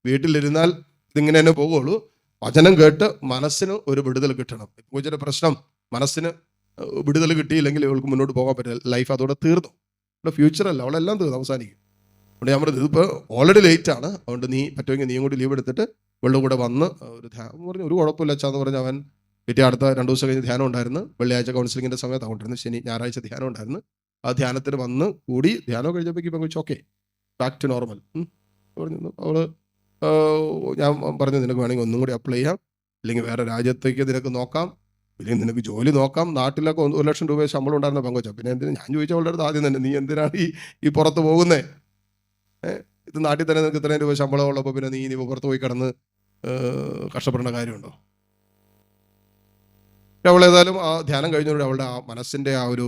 വീട്ടിലിരുന്നാൽ ഇതിങ്ങനെ തന്നെ പോകുള്ളൂ. വചനം കേട്ട് മനസ്സിന് ഒരു വിടുതൽ കിട്ടണം. പൂജയുടെ പ്രശ്നം, മനസ്സിന് വിടുതൽ കിട്ടിയില്ലെങ്കിൽ ഇവൾക്ക് മുന്നോട്ട് പോകാൻ പറ്റില്ല. ലൈഫ് അതോടെ തീർന്നു. ഇവിടെ ഫ്യൂച്ചറല്ല, അവളെല്ലാം തീർന്നു, അവസാനിക്കും. അതുകൊണ്ട് ഞാൻ പറഞ്ഞത് ഇതിപ്പോൾ ഓൾറെഡി ലേറ്റ് ആണ്, അതുകൊണ്ട് നീ പറ്റുമെങ്കിൽ നീയും കൂടി ലീവ് എടുത്തിട്ട് ഇവളുടെ കൂടെ വന്ന് ഒരു ധ്യാനം പറഞ്ഞു. ഒരു കുഴപ്പമില്ല അച്ഛാന്ന് പറഞ്ഞ് അവൻ പിറ്റേ അടുത്ത 2 ദിവസം കഴിഞ്ഞ് ധ്യാനം ഉണ്ടായിരുന്നു. വെള്ളിയാഴ്ച കൗൺസിലിങ്ങിൻ്റെ സമയത്ത് കൊണ്ടിരുന്നു, ശനി ഞായറാഴ്ച ധ്യാനം ഉണ്ടായിരുന്നു. ആ ധ്യാനത്തിന് വന്ന് കൂടി ധ്യാനം കഴിഞ്ഞപ്പോഴേക്കും ഇപ്പം വെച്ച് ഓക്കെ, ബാക്ക് ടു നോർമൽ പറഞ്ഞു. അവള് ഞാൻ പറഞ്ഞു, നിനക്ക് വേണമെങ്കിൽ ഒന്നും കൂടി അപ്ലൈ ചെയ്യാം, ഇല്ലെങ്കിൽ വേറെ രാജ്യത്തേക്ക് നിനക്ക് നോക്കാം, ഇല്ലെങ്കിൽ നിനക്ക് ജോലി നോക്കാം. നാട്ടിലൊക്കെ 1 ലക്ഷം രൂപ ശമ്പളം ഉണ്ടായിരുന്ന പങ്കുവച്ച. പിന്നെ എന്തിനാ ഞാൻ ചോദിച്ച അവളുടെ അടുത്ത് ആദ്യം തന്നെ, നീ എന്തിനാണ് ഈ പുറത്ത് പോകുന്നത്? ഇത് നാട്ടിൽ തന്നെ നിനക്ക് ഇത്രയും രൂപ ശമ്പളം ഉള്ളപ്പോൾ പിന്നെ നീ പുറത്ത് പോയി കിടന്ന് കഷ്ടപ്പെടേണ്ട കാര്യമുണ്ടോ? അവളേതായാലും ആ ധ്യാനം കഴിഞ്ഞതോടെ അവളുടെ ആ മനസ്സിൻ്റെ ആ ഒരു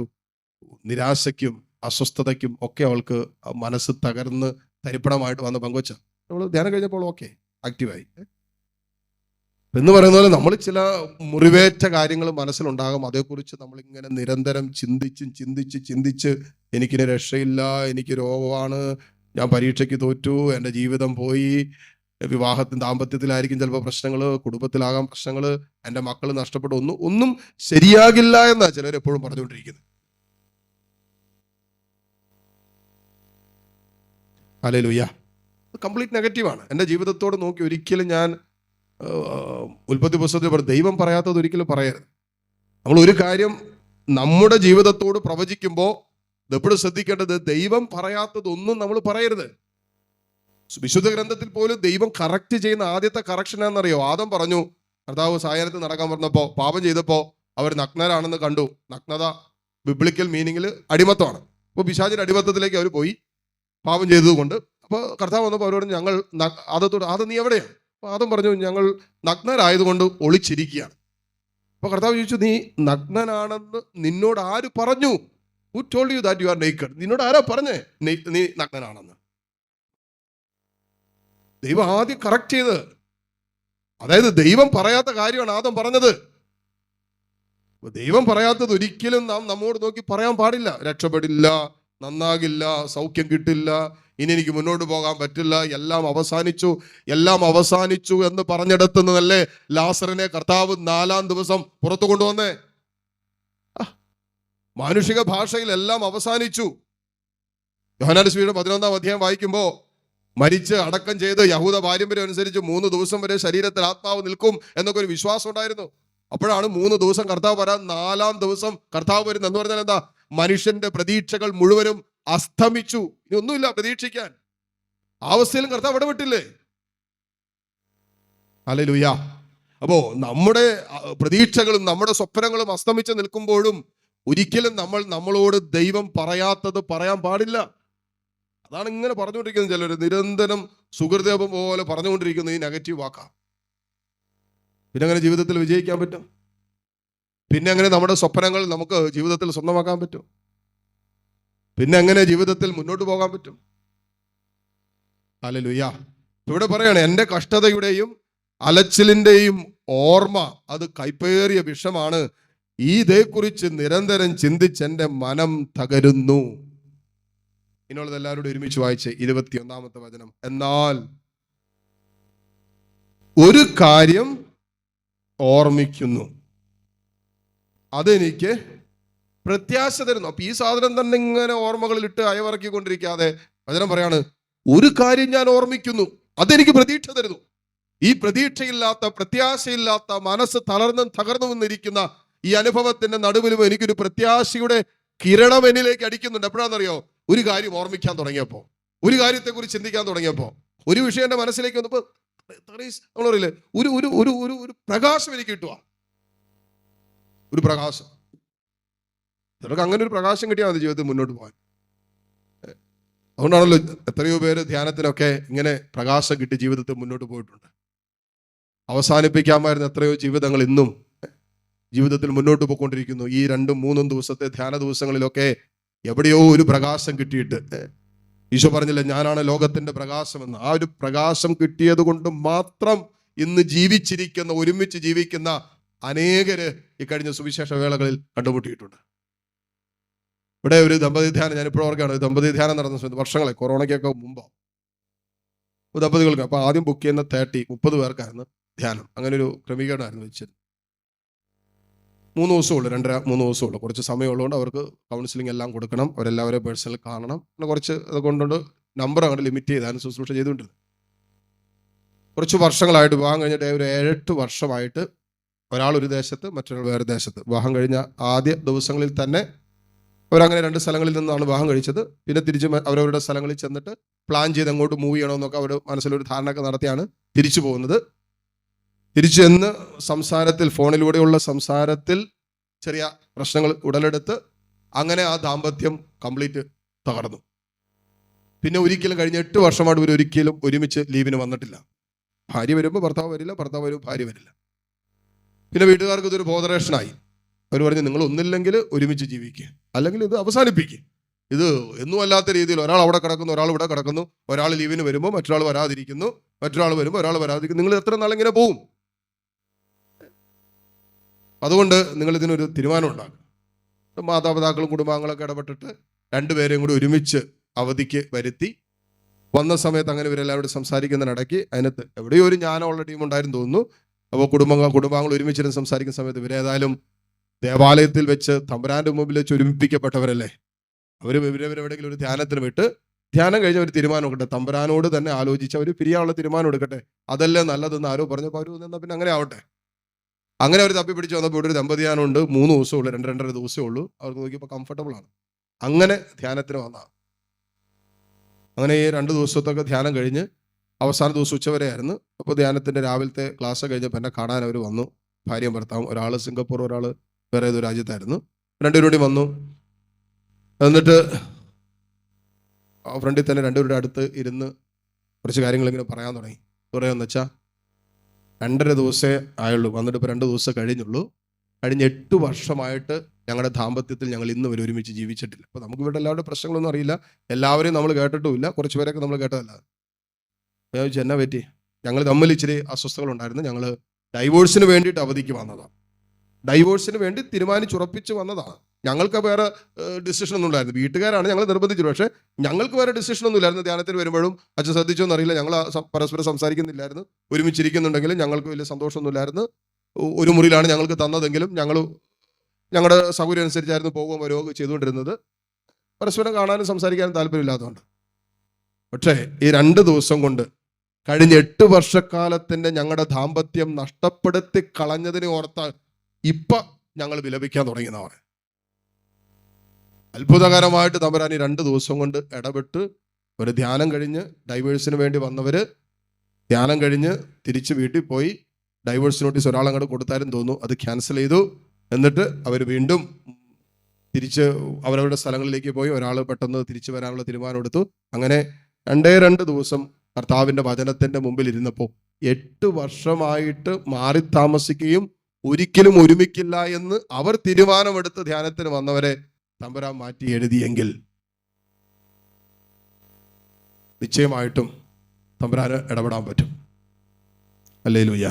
നിരാശയ്ക്കും അസ്വസ്ഥതയ്ക്കും ഒക്കെ അവൾക്ക് മനസ്സ് തകർന്ന് തരിപ്പണമായിട്ട് വന്ന് പങ്കുവച്ച. അവൾ ധ്യാനം കഴിഞ്ഞപ്പോൾ ഓക്കെ ആക്റ്റീവായി. എന്ന് പറയുന്ന പോലെ നമ്മൾ ചില മുറിവേറ്റ കാര്യങ്ങൾ മനസ്സിലുണ്ടാകും. അതേക്കുറിച്ച് നമ്മളിങ്ങനെ നിരന്തരം ചിന്തിച്ച് എനിക്കിനി രക്ഷയില്ല, എനിക്ക് രോഗമാണ്, ഞാൻ പരീക്ഷയ്ക്ക് തോറ്റു, എൻ്റെ ജീവിതം പോയി, ദാമ്പത്യത്തിലായിരിക്കും ചിലപ്പോൾ പ്രശ്നങ്ങൾ, കുടുംബത്തിലാകാം പ്രശ്നങ്ങൾ, എൻ്റെ മക്കൾ നഷ്ടപ്പെട്ടു, ഒന്നും ശരിയാകില്ല എന്നാണ് ചിലരെപ്പോഴും പറഞ്ഞുകൊണ്ടിരിക്കുന്നത്. ഹല്ലേലൂയ. കംപ്ലീറ്റ് നെഗറ്റീവാണ്. എൻ്റെ ജീവിതത്തോട് നോക്കി ഒരിക്കലും ഞാൻ ഉൽപ്പത്തി പുസ്തകത്തിൽ പറഞ്ഞു, ദൈവം പറയാത്തത് ഒരിക്കലും പറയരുത്. നമ്മൾ ഒരു കാര്യം നമ്മുടെ ജീവിതത്തോട് പ്രവചിക്കുമ്പോൾ എപ്പോഴും ശ്രദ്ധിക്കേണ്ടത്, ദൈവം പറയാത്തതൊന്നും നമ്മൾ പറയരുത്. വിശുദ്ധ ഗ്രന്ഥത്തിൽ പോലും ദൈവം കറക്റ്റ് ചെയ്യുന്ന ആദ്യത്തെ കറക്ഷൻ ആണെന്നറിയോ? ആദം പറഞ്ഞു, കർത്താവ് സായാഹ്നത്തിൽ നടക്കാൻ പറഞ്ഞപ്പോൾ, പാപം ചെയ്തപ്പോൾ അവർ നഗ്നരാണെന്ന് കണ്ടു. നഗ്നത ബിബ്ലിക്കൽ മീനിങ്ങിൽ അടിമത്തമാണ്. അപ്പോൾ പിശാചിന്റെ അടിമത്തത്തിലേക്ക് അവർ പോയി പാപം ചെയ്തതുകൊണ്ട്. അപ്പോൾ കർത്താവ് വന്നപ്പോൾ അവരോട്, ഞങ്ങൾ ആദം നീ എവിടെയാണ്? അപ്പോൾ ആദം പറഞ്ഞു, ഞങ്ങൾ നഗ്നരായതുകൊണ്ട് ഒളിച്ചിരിക്കുകയാണ്. അപ്പോൾ കർത്താവ് ചോദിച്ചു, നീ നഗ്നനാണെന്ന് നിന്നോട് ആര് പറഞ്ഞു? Who told you that you are naked? നിന്നോട് ആരാ പറഞ്ഞേ നീ നഗ്നനാണെന്ന്? ദൈവം ആദ്യം കറക്റ്റ് ചെയ്ത്, അതായത് ദൈവം പറയാത്ത കാര്യമാണ് ആദം പറഞ്ഞത്. ദൈവം പറയാത്തത് ഒരിക്കലും നാം നമ്മോട് നോക്കി പറയാൻ പാടില്ല. രക്ഷപ്പെടില്ല, നന്നാകില്ല, സൗഖ്യം കിട്ടില്ല, ഇനി എനിക്ക് മുന്നോട്ട് പോകാൻ പറ്റില്ല, എല്ലാം അവസാനിച്ചു എന്ന് പറഞ്ഞെടുത്തുന്നതല്ലേ ലാസറിനെ കർത്താവ് 4-ാം ദിവസം പുറത്തു കൊണ്ടുവന്നേ. മാനുഷിക ഭാഷയിൽ എല്ലാം അവസാനിച്ചു. യോഹന്നാന്റെ സുവിശേഷം 11-ാം അധ്യായം വായിക്കുമ്പോൾ, മരിച്ച് അടക്കം ചെയ്ത് യഹൂദ പാരമ്പര്യം അനുസരിച്ച് 3 ദിവസം വരെ ശരീരത്തിൽ ആത്മാവ് നിൽക്കും എന്നൊക്കെ ഒരു വിശ്വാസം ഉണ്ടായിരുന്നു. അപ്പോഴാണ് 3 ദിവസം കർത്താവ് വരാൻ, 4-ാം ദിവസം കർത്താവ് വരുന്നു എന്ന് പറഞ്ഞാൽ എന്താ? മനുഷ്യന്റെ പ്രതീക്ഷകൾ മുഴുവനും അസ്തമിച്ചു, ഇനി ഒന്നുമില്ല പ്രതീക്ഷിക്കാൻ. ആ അവസ്ഥയിലും കർത്താവ് ഇടപെട്ടില്ലേ? ഹല്ലേലൂയ. അപ്പോ നമ്മുടെ പ്രതീക്ഷകളും നമ്മുടെ സ്വപ്നങ്ങളും അസ്തമിച്ച് നിൽക്കുമ്പോഴും ഒരിക്കലും നമ്മളോട് ദൈവം പറയാത്തത് പറയാൻ പാടില്ല. അതാണ് ഇങ്ങനെ പറഞ്ഞുകൊണ്ടിരിക്കുന്നത്. ചിലർ നിരന്തരം സുഹൃദേവം പോലെ പറഞ്ഞുകൊണ്ടിരിക്കുന്ന ഈ നെഗറ്റീവ് വാക്കാണ്. പിന്നെ അങ്ങനെ ജീവിതത്തിൽ വിജയിക്കാൻ പറ്റും? പിന്നെ എങ്ങനെ നമ്മുടെ സ്വപ്നങ്ങൾ നമുക്ക് ജീവിതത്തിൽ സ്വന്തമാക്കാൻ പറ്റും? പിന്നെ എങ്ങനെ ജീവിതത്തിൽ മുന്നോട്ട് പോകാൻ പറ്റും? ഹല്ലേലൂയ. ഇവിടെ പറയാണ്, എൻ്റെ കഷ്ടതയുടെയും അലച്ചിലിൻ്റെയും ഓർമ്മ അത് കൈപ്പേറിയ വിഷമാണ്, ഇതേക്കുറിച്ച് നിരന്തരം ചിന്തിച്ച് എൻ്റെ മനം തകരുന്നു. ഇനിയുള്ളത് എല്ലാവരോടും ഒരുമിച്ച് വായിച്ച് 21-ാമത്തെ വചനം. എന്നാൽ ഒരു കാര്യം ഓർമ്മിക്കുന്നു, അതെനിക്ക് പ്രത്യാശ തരുന്നു. അപ്പൊ ഈ സാധനം തന്നെ ഇങ്ങനെ ഓർമ്മകളിലിട്ട് അയവിറക്കിക്കൊണ്ടിരിക്കാതെ വചനം പറയാണ്, ഒരു കാര്യം ഞാൻ ഓർമ്മിക്കുന്നു, അതെനിക്ക് പ്രതീക്ഷ തരുന്നു. ഈ പ്രതീക്ഷയില്ലാത്ത, പ്രത്യാശയില്ലാത്ത, മനസ്സ് തകർന്നു വന്നിരിക്കുന്ന ഈ അനുഭവത്തിന്റെ നടുവിലും എനിക്കൊരു പ്രത്യാശയുടെ കിരണം എന്നിലേക്ക് അടിക്കുന്നുണ്ട്. എപ്പോഴാണെന്നറിയോ? ഒരു കാര്യം ഓർമ്മിക്കാൻ തുടങ്ങിയപ്പോ, ഒരു കാര്യത്തെക്കുറിച്ച് ചിന്തിക്കാൻ തുടങ്ങിയപ്പോ, ഒരു വിഷയം എന്റെ മനസ്സിലേക്ക് വന്നപ്പോ നമ്മളറിയില്ലേ, ഒരു ഒരു ഒരു ഒരു ഒരു പ്രകാശം എനിക്ക് കിട്ടുക. ഒരു പ്രകാശം. ചിലർക്ക് അങ്ങനെ ഒരു പ്രകാശം കിട്ടിയാൽ മതി ജീവിതത്തിൽ മുന്നോട്ട് പോകാൻ. അതുകൊണ്ടാണല്ലോ എത്രയോ പേര് ധ്യാനത്തിനൊക്കെ ഇങ്ങനെ പ്രകാശം കിട്ടി ജീവിതത്തിൽ മുന്നോട്ട് പോയിട്ടുണ്ട്. അവസാനിപ്പിക്കാമായിരുന്ന എത്രയോ ജീവിതങ്ങൾ ഇന്നും ജീവിതത്തിൽ മുന്നോട്ട് പോയിക്കൊണ്ടിരിക്കുന്നു. ഈ 2-3 ദിവസത്തെ ധ്യാന ദിവസങ്ങളിലൊക്കെ എവിടെയോ ഒരു പ്രകാശം കിട്ടിയിട്ട്, ഈശോ പറഞ്ഞില്ല ഞാനാണ് ലോകത്തിന്റെ പ്രകാശമെന്ന്. ആ ഒരു പ്രകാശം കിട്ടിയത് കൊണ്ട് മാത്രം ഇന്ന് ജീവിച്ചിരിക്കുന്ന, ഒരുമിച്ച് ജീവിക്കുന്ന അനേകര് ഈ കഴിഞ്ഞ സുവിശേഷ വേളകളിൽ കണ്ടുമുട്ടിയിട്ടുണ്ട്. ഇവിടെ ഒരു ദമ്പതി ധ്യാനം, ഞാനിപ്പോഴും ഓർക്കുകയാണ്, ദമ്പതി ധ്യാനം നടന്ന സമയത്ത്, വർഷങ്ങളെ കൊറോണയ്ക്കൊക്കെ മുമ്പോ, ദമ്പതികൾക്ക് അപ്പൊ ആദ്യം ബുക്ക് ചെയ്യുന്ന 30 പേർക്കായിരുന്നു ധ്യാനം. അങ്ങനെ ഒരു ക്രമീകരണമായിരുന്നു വെച്ചത്. 3 ദിവസമുള്ളൂ, 2-3 ദിവസമുള്ളൂ. കുറച്ച് സമയമുള്ളതുകൊണ്ട് അവർക്ക് കൗൺസിലിംഗ് എല്ലാം കൊടുക്കണം, അവരെല്ലാവരെയും പേഴ്സണൽ കാണണം. പിന്നെ കുറച്ച് അതുകൊണ്ടുകൊണ്ട് നമ്പർ അങ്ങോട്ട് ലിമിറ്റ് ചെയ്താണ് ശുശ്രൂഷ ചെയ്തുകൊണ്ടിരുന്നത്. കുറച്ച് വർഷങ്ങളായിട്ട്, വിവാഹം കഴിഞ്ഞിട്ട് ഒരു 7-8 വർഷമായിട്ട് ഒരാൾ ഒരു ദേശത്ത്, മറ്റൊരാൾ വേറെ ദേശത്ത്. വിവാഹം കഴിഞ്ഞ ആദ്യ ദിവസങ്ങളിൽ തന്നെ അവരങ്ങനെ 2 സ്ഥലങ്ങളിൽ നിന്നാണ് വിവാഹം കഴിച്ചത്. പിന്നെ തിരിച്ച് അവരവരുടെ സ്ഥലങ്ങളിൽ ചെന്നിട്ട് പ്ലാൻ ചെയ്ത് അങ്ങോട്ട് മൂവ് ചെയ്യണമെന്നൊക്കെ അവർ മനസ്സിലൊരു ധാരണയൊക്കെ നടത്തിയാണ് തിരിച്ചു പോകുന്നത്. തിരിച്ചു ചെന്ന് സംസാരത്തിൽ, ഫോണിലൂടെയുള്ള സംസാരത്തിൽ ചെറിയ പ്രശ്നങ്ങൾ ഉടലെടുത്ത് അങ്ങനെ ആ ദാമ്പത്യം കംപ്ലീറ്റ് തകർന്നു. പിന്നെ ഒരിക്കലും കഴിഞ്ഞ 8 വർഷമായിട്ട് ഇവർ ഒരിക്കലും ഒരുമിച്ച് ലീവിന് വന്നിട്ടില്ല. ഭാര്യ വരുമ്പോൾ ഭർത്താവ് വരില്ല, ഭർത്താവ് വരുമ്പോൾ ഭാര്യ വരില്ല. പിന്നെ വീട്ടുകാർക്ക് ഇതൊരു ബോധറേഷനായി. അവർ പറഞ്ഞ് നിങ്ങൾ ഒന്നില്ലെങ്കിൽ ഒരുമിച്ച് ജീവിക്കുക, അല്ലെങ്കിൽ ഇത് അവസാനിപ്പിക്കുക. ഇത് എന്നും അല്ലാത്ത രീതിയിൽ ഒരാൾ അവിടെ കിടക്കുന്നു, ഒരാൾ ഇവിടെ കിടക്കുന്നു, ഒരാൾ ലീവിന് വരുമ്പോൾ മറ്റൊരാൾ വരാതിരിക്കുന്നു, മറ്റൊരാൾ വരുമ്പോൾ ഒരാൾ വരാതിരിക്കുന്നു. നിങ്ങൾ എത്ര നാളിങ്ങനെ പോവും? അതുകൊണ്ട് നിങ്ങൾ ഇതിനൊരു തീരുമാനം ഉണ്ടാക്കും. മാതാപിതാക്കളും കുടുംബാംഗങ്ങളൊക്കെ ഇടപെട്ടിട്ട് 2 പേരെയും കൂടി ഒരുമിച്ച് അവധിക്ക് വരുത്തി. വന്ന സമയത്ത് അങ്ങനെ ഇവരെല്ലാവരും സംസാരിക്കുന്നതിനിടയ്ക്ക് അതിനകത്ത് എവിടെയോ ഒരു ജ്ഞാനമുള്ള ടീം ഉണ്ടായിരുന്നു തോന്നുന്നു. അപ്പോൾ കുടുംബാംഗങ്ങൾ ഒരുമിച്ചിരുന്ന് സംസാരിക്കുന്ന സമയത്ത് ഇവരേതായാലും ദേവാലയത്തിൽ വെച്ച് തമ്പുരാന്റെ മുമ്പിൽ വെച്ച് ഒരുമിപ്പിക്കപ്പെട്ടവരല്ലേ, ഇവരെവിടെയെങ്കിലും ഒരു ധ്യാനത്തിന് വിട്ട് ധ്യാനം കഴിഞ്ഞ ഒരു തീരുമാനം എടുക്കട്ടെ, തമ്പുരാനോട് തന്നെ ആലോചിച്ച് അവർ പിരിയാനുള്ള തീരുമാനം എടുക്കട്ടെ, അതല്ലേ നല്ലതെന്ന് ആരോ പറഞ്ഞപ്പോൾ അവർ എന്നാൽ പിന്നെ അങ്ങനെ ആവട്ടെ. അങ്ങനെ അവർ തപ്പി പിടിച്ച് വന്നപ്പോൾ ഇവിടെ ഒരു ദമ്പതിയാനുണ്ട്. 3 ദിവസമുള്ളൂ, 2-2.5 ദിവസമേ ഉള്ളൂ. അവർക്ക് നോക്കിയപ്പോൾ കംഫർട്ടബിൾ ആണ്. അങ്ങനെ ധ്യാനത്തിന് വന്നതാണ്. അങ്ങനെ ഈ 2 ദിവസത്തൊക്കെ ധ്യാനം കഴിഞ്ഞ് അവസാന ദിവസം ഉച്ചവരെയായിരുന്നു. അപ്പോൾ ധ്യാനത്തിന്റെ രാവിലത്തെ ക്ലാസ് കഴിഞ്ഞപ്പോൾ എന്നെ കാണാൻ അവർ വന്നു. ഭാര്യയും ഭർത്താവും. ഒരാൾ സിംഗപ്പൂർ, ഒരാൾ വേറെ ഏതൊരു രാജ്യത്തായിരുന്നു. 2 പേരും കൂടി വന്നു. എന്നിട്ട് ഫ്രണ്ടിൽ തന്നെ 2 പേരുടെ അടുത്ത് ഇരുന്ന് കുറച്ച് കാര്യങ്ങൾ ഇങ്ങനെ പറയാൻ തുടങ്ങി. പറയാമെന്ന് വെച്ചാൽ 2.5 ദിവസമേ ആയുള്ളൂ, വന്നിട്ട് ഇപ്പോൾ 2 ദിവസം കഴിഞ്ഞുള്ളൂ. കഴിഞ്ഞ 8 വർഷമായിട്ട് ഞങ്ങളുടെ ദാമ്പത്യത്തിൽ ഞങ്ങൾ ഇന്ന് വരെ ഒരുമിച്ച് ജീവിച്ചിട്ടില്ല. അപ്പോൾ നമുക്ക് ഇവിടെ എല്ലാവരുടെ പ്രശ്നങ്ങളൊന്നും അറിയില്ല, എല്ലാവരെയും നമ്മൾ കേട്ടിട്ടുമില്ല, കുറച്ച് പേരൊക്കെ നമ്മൾ കേട്ടതല്ല. ഞാൻ ചോദിച്ചു എന്നാ പറ്റി? ഞങ്ങൾ തമ്മിൽ ഇച്ചിരി അസ്വസ്ഥതകളുണ്ടായിരുന്നു. ഞങ്ങൾ ഡൈവോഴ്സിന് വേണ്ടിയിട്ട് അവധിക്ക് വന്നതാണ്. ഡൈവോഴ്സിന് വേണ്ടി തീരുമാനിച്ചുറപ്പിച്ച് വന്നതാണ്. ഞങ്ങൾക്ക് വേറെ ഡിസിഷൻ ഒന്നും ഉണ്ടായിരുന്നു. വീട്ടുകാരാണ് ഞങ്ങൾ നിർബന്ധിച്ചത്. പക്ഷേ ഞങ്ങൾക്ക് വേറെ ഡിസിഷൻ ഒന്നും ഇല്ലായിരുന്നു. ധ്യാനത്തിന് വരുമ്പോഴും അച്ഛൻ ശ്രദ്ധിച്ചോന്ന് അറിയില്ല, ഞങ്ങൾ പരസ്പരം സംസാരിക്കുന്നില്ലായിരുന്നു. ഒരുമിച്ചിരിക്കുന്നുണ്ടെങ്കിലും ഞങ്ങൾക്ക് വലിയ സന്തോഷമൊന്നുമില്ലായിരുന്നു. ഒരു മുറിയിലാണ് ഞങ്ങൾക്ക് തന്നതെങ്കിലും ഞങ്ങൾ ഞങ്ങളുടെ സൗകര്യം അനുസരിച്ചായിരുന്നു പോകുകയും വരികയും ചെയ്തുകൊണ്ടിരുന്നത്. പരസ്പരം കാണാനും സംസാരിക്കാനും താല്പര്യമില്ലാത്തതുകൊണ്ട്. പക്ഷേ ഈ 2 ദിവസം കൊണ്ട് കഴിഞ്ഞ 8 വർഷക്കാലത്തിന്റെ ഞങ്ങളുടെ ദാമ്പത്യം നഷ്ടപ്പെടുത്തി കളഞ്ഞതിനെ ഓർത്താൽ ഇപ്പൊ ഞങ്ങൾ വിലപിക്കാൻ തുടങ്ങിയതാണ്. അത്ഭുതകരമായിട്ട് തമ്പുരാൻ ഈ 2 ദിവസം കൊണ്ട് ഇടപെട്ട് ഒരു ധ്യാനം കഴിഞ്ഞ് ഡൈവേഴ്സിന് വേണ്ടി വന്നവര് ധ്യാനം കഴിഞ്ഞ് തിരിച്ച് വീട്ടിൽ പോയി. ഡൈവേഴ്സ് നോട്ടീസ് ഒരാളങ്ങോട്ട് കൊടുത്താലും തോന്നുന്നു, അത് ക്യാൻസൽ ചെയ്തു. എന്നിട്ട് അവർ വീണ്ടും തിരിച്ച് അവരവരുടെ സ്ഥലങ്ങളിലേക്ക് പോയി. ഒരാൾ പെട്ടെന്ന് തിരിച്ചു വരാനുള്ള തീരുമാനം എടുത്തു. അങ്ങനെ 2 ദിവസം കർത്താവിൻ്റെ വചനത്തിൻ്റെ മുമ്പിൽ ഇരുന്നപ്പോൾ 8 വർഷമായിട്ട് മാറി താമസിക്കുകയും ഒരിക്കലും ഒരുമിക്കില്ല എന്ന് അവർ തീരുമാനമെടുത്ത് ധ്യാനത്തിന് വന്നവരെ തമ്പുരാൻ മാറ്റി എഴുതിയെങ്കിൽ നിശ്ചയമായിട്ടും തമ്പുരാന് ഇടപെടാൻ പറ്റും. ഹല്ലേലൂയ.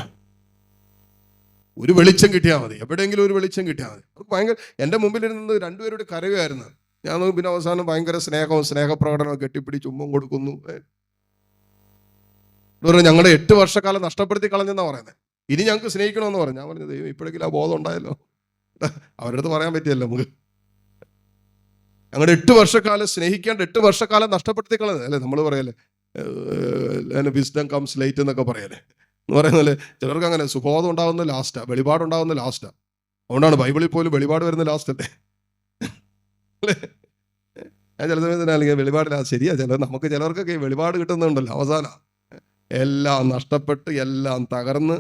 ഒരു വെളിച്ചം കിട്ടിയാൽ മതി, എവിടെയെങ്കിലും ഒരു വെളിച്ചം കിട്ടിയാൽ മതി. ഭയങ്കര എൻ്റെ മുമ്പിൽ ഇരുന്നത് 2 പേരോട് കരയുമായിരുന്നു. ഞാൻ പിന്നെ അവസാനം ഭയങ്കര സ്നേഹവും സ്നേഹപ്രകടനവും കെട്ടിപ്പിടിച്ച് ഉമ്മം കൊടുക്കുന്നു. ഞങ്ങളുടെ 8 വർഷക്കാലം നഷ്ടപ്പെടുത്തി കളഞ്ഞെന്നാ പറയുന്നത്. ഇനി ഞങ്ങൾക്ക് സ്നേഹിക്കണമെന്ന് പറഞ്ഞു. ഞാൻ പറഞ്ഞു, ദൈവം ഇപ്പോഴെങ്കിലും ആ ബോധം ഉണ്ടായല്ലോ. അവരുടെ അടുത്ത് പറയാൻ പറ്റിയല്ലോ നമുക്ക്. ഞങ്ങളുടെ 8 വർഷക്കാലം സ്നേഹിക്കേണ്ട 8 വർഷക്കാലം നഷ്ടപ്പെടുത്തി കളഞ്ഞത് അല്ലേ? നമ്മൾ പറയല്ലേ വിസ്ഡം കംസ് ലേറ്റ് എന്നൊക്കെ പറയല്ലേ എന്ന് പറയുന്നല്ലേ. ചിലർക്ക് അങ്ങനെ സുബോധം ഉണ്ടാകുന്ന ലാസ്റ്റാ, വെളിപാടുണ്ടാകുന്ന ലാസ്റ്റാ. അതുകൊണ്ടാണ് ബൈബിളിൽ പോലും വെളിപാട് വരുന്ന ലാസ്റ്റ് അല്ലേ. ഞാൻ ചില സമയത്ത് അല്ലെങ്കിൽ വെളിപാടില്ല, ശരിയാ. നമുക്ക് ചിലർക്കൊക്കെ വെളിപാട് കിട്ടുന്നുണ്ടല്ലോ അവസാനം എല്ലാം നഷ്ടപ്പെട്ട് എല്ലാം തകർന്ന്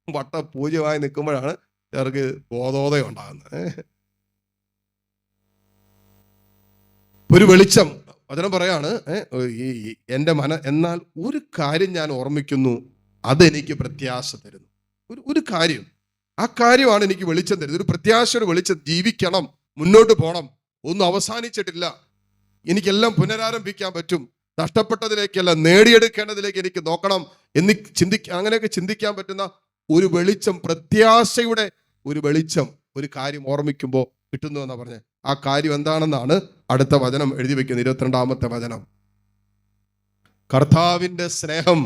വട്ടപൂജ്യമായി നിൽക്കുമ്പോഴാണ് ചിലർക്ക് ബോധോദയം ഉണ്ടാകുന്നത്. ഒരു വെളിച്ചം വചനം പറയാണ്, എൻ്റെ എന്നാൽ ഒരു കാര്യം ഞാൻ ഓർമ്മിക്കുന്നു, അതെനിക്ക് പ്രത്യാശ തരുന്നു. ഒരു കാര്യം, ആ കാര്യമാണ് എനിക്ക് വെളിച്ചം തരുന്നത്. ഒരു പ്രത്യാശയുടെ വെളിച്ചം. ജീവിക്കണം, മുന്നോട്ട് പോകണം, ഒന്നും അവസാനിച്ചിട്ടില്ല, എനിക്കെല്ലാം പുനരാരംഭിക്കാൻ പറ്റും, നഷ്ടപ്പെട്ടതിലേക്കല്ല നേടിയെടുക്കേണ്ടതിലേക്ക് എനിക്ക് നോക്കണം എന്ന് അങ്ങനെയൊക്കെ ചിന്തിക്കാൻ പറ്റുന്ന ഒരു വെളിച്ചം, പ്രത്യാശയുടെ ഒരു വെളിച്ചം ഒരു കാര്യം ഓർമ്മിക്കുമ്പോൾ കിട്ടുന്നു എന്നാ പറഞ്ഞത്. ആ കാര്യം എന്താണെന്നാണ് അടുത്ത വചനം എഴുതി വെക്കുന്നത്, 22-ാമത്തെ വചനം. കർത്താവിന്റെ സ്നേഹം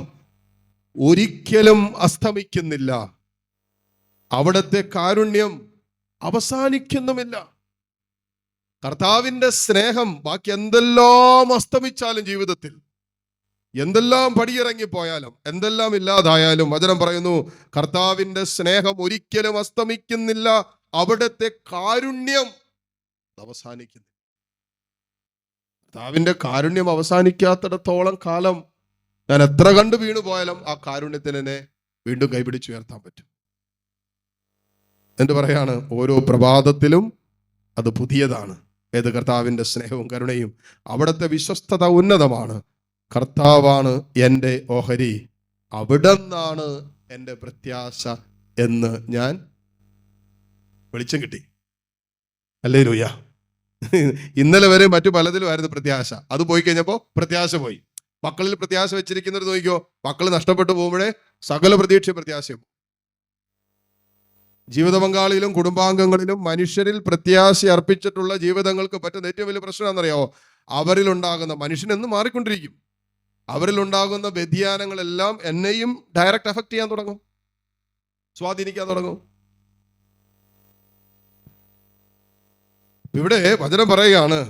ഒരിക്കലും അസ്തമിക്കുന്നില്ല, അവിടുത്തെ കാരുണ്യം അവസാനിക്കുന്നുമില്ല. കർത്താവിന്റെ സ്നേഹം ബാക്കി എന്തെല്ലാം അസ്തമിച്ചാലും, ജീവിതത്തിൽ എന്തെല്ലാം പടിയിറങ്ങിപ്പോയാലും, എന്തെല്ലാം ഇല്ലാതായാലും, വചനം പറയുന്നു കർത്താവിന്റെ സ്നേഹം ഒരിക്കലും അസ്തമിക്കുന്നില്ല, അവിടുത്തെ കാരുണ്യം അവസാനിക്കുന്നില്ല. കർത്താവിന്റെ കാരുണ്യം അവസാനിക്കാത്തിടത്തോളം കാലം ഞാൻ എത്ര കണ്ടു വീണു പോയാലും ആ കാരുണ്യത്തിന് എന്നെ വീണ്ടും കൈപിടിച്ചുയർത്താൻ പറ്റും. എന്ത് പറയാണ്? ഓരോ പ്രഭാതത്തിലും അത് പുതിയതാണ്. ഏത്? കർത്താവിന്റെ സ്നേഹവും കരുണയും. അവിടുത്തെ വിശ്വസ്തത ഉന്നതമാണ്. കർത്താവാണ് എൻ്റെ ഓഹരി, അവിടുന്നാണ് എൻ്റെ പ്രത്യാശ എന്ന് ഞാൻ വെളിച്ചം കിട്ടി. ഹല്ലേലൂയ. ഇന്നലെ വരെ മറ്റു പലതിലുമായിരുന്നു പ്രത്യാശ, അത് പോയി കഴിഞ്ഞപ്പോൾ പ്രത്യാശ പോയി. മക്കളിൽ പ്രത്യാശ വെച്ചിരിക്കുന്നത് നോക്കിക്കോ, മക്കൾ നഷ്ടപ്പെട്ടു പോകുമ്പോഴേ സകല പ്രതീക്ഷയും. ജീവിത പങ്കാളിയിലും കുടുംബാംഗങ്ങളിലും മനുഷ്യരിൽ പ്രത്യാശ അർപ്പിച്ചിട്ടുള്ള ജീവിതങ്ങൾക്ക് പറ്റുന്ന ഏറ്റവും വലിയ പ്രശ്നം എന്താണെന്നറിയാമോ? അവരിലുണ്ടാകുന്ന, മനുഷ്യനെന്നും മാറിക്കൊണ്ടിരിക്കും, അവരിലുണ്ടാകുന്ന വ്യതിയാനങ്ങളെല്ലാം എന്നെയും ഡയറക്റ്റ് അഫക്റ്റ് ചെയ്യാൻ തുടങ്ങും, സ്വാധീനിക്കാൻ തുടങ്ങും. ഇവിടെ വചനം പറയുകയാണ്,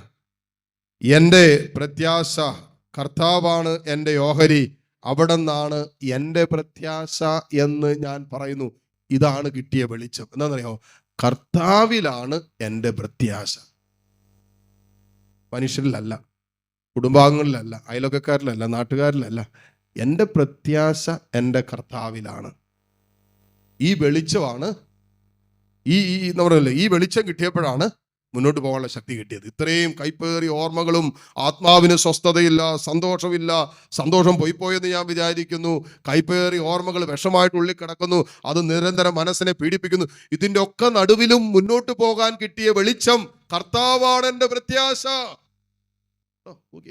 എൻ്റെ പ്രത്യാശ കർത്താവാണ് എൻ്റെ ഓഹരി, അവിടെ നിന്നാണ് എൻ്റെ പ്രത്യാശ എന്ന് ഞാൻ പറയുന്നു. ഇതാണ് കിട്ടിയ വെളിച്ചം. എന്താണെന്നറിയാമോ? കർത്താവിലാണ് എൻ്റെ പ്രത്യാശ, മനുഷ്യരിലല്ല, കുടുംബാംഗങ്ങളിലല്ല, അയൽവക്കക്കാരിലല്ല, നാട്ടുകാരിലല്ല. എൻ്റെ പ്രത്യാശ എൻ്റെ കർത്താവിലാണ്. ഈ വെളിച്ചമാണ്, ഈ വെളിച്ചം കിട്ടിയപ്പോഴാണ് മുന്നോട്ട് പോകാനുള്ള ശക്തി കിട്ടിയത്. ഇത്രയും കൈപ്പേറിയ ഓർമ്മകളും, ആത്മാവിന് സ്വസ്ഥതയില്ല, സന്തോഷമില്ല, സന്തോഷം പോയിപ്പോയെന്ന് ഞാൻ വിചാരിക്കുന്നു. കൈപ്പേറിയ ഓർമ്മകൾ വിഷമായിട്ട് ഉള്ളിൽ കിടക്കുന്നു, അത് നിരന്തരം മനസ്സിനെ പീഡിപ്പിക്കുന്നു. ഇതിൻ്റെ ഒക്കെ നടുവിലും മുന്നോട്ട് പോകാൻ കിട്ടിയ വെളിച്ചം കർത്താവാണ് എൻ്റെ പ്രത്യാശ.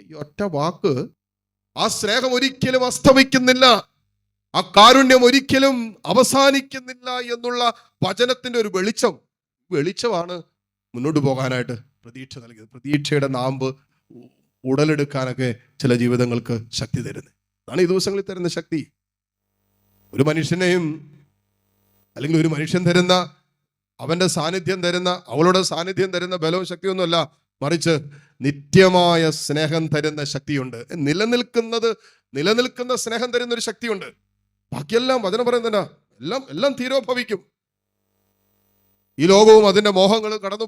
ഈ ഒറ്റ വാക്ക്, ആ സ്നേഹം ഒരിക്കലും അസ്തമിക്കുന്നില്ല, ആ കാരുണ്യം ഒരിക്കലും അവസാനിക്കുന്നില്ല എന്നുള്ള വചനത്തിന്റെ ഒരു വെളിച്ചമാണ് മുന്നോട്ട് പോകാനായിട്ട് പ്രതീക്ഷ നൽകിയത്. പ്രതീക്ഷയുടെ നാമ്പ് ഉടലെടുക്കാനൊക്കെ ചില ജീവിതങ്ങൾക്ക് ശക്തി തരുന്നത്. അതാണ് ഈ ദിവസങ്ങളിൽ തരുന്ന ശക്തി. ഒരു മനുഷ്യനെയും അല്ലെങ്കിൽ ഒരു മനുഷ്യൻ തരുന്ന, അവന്റെ സാന്നിധ്യം തരുന്ന, അവളുടെ സാന്നിധ്യം തരുന്ന ബലവും ശക്തിയൊന്നുമല്ല, മറിച്ച് നിത്യമായ സ്നേഹം തരുന്ന ശക്തിയുണ്ട്. നിലനിൽക്കുന്ന സ്നേഹം തരുന്ന ഒരു ശക്തിയുണ്ട്. ബാക്കിയെല്ലാം വചനം പറയുന്നതിനാ, എല്ലാം തീരോഭവിക്കും. ഈ ലോകവും അതിൻ്റെ മോഹങ്ങളും കടന്നു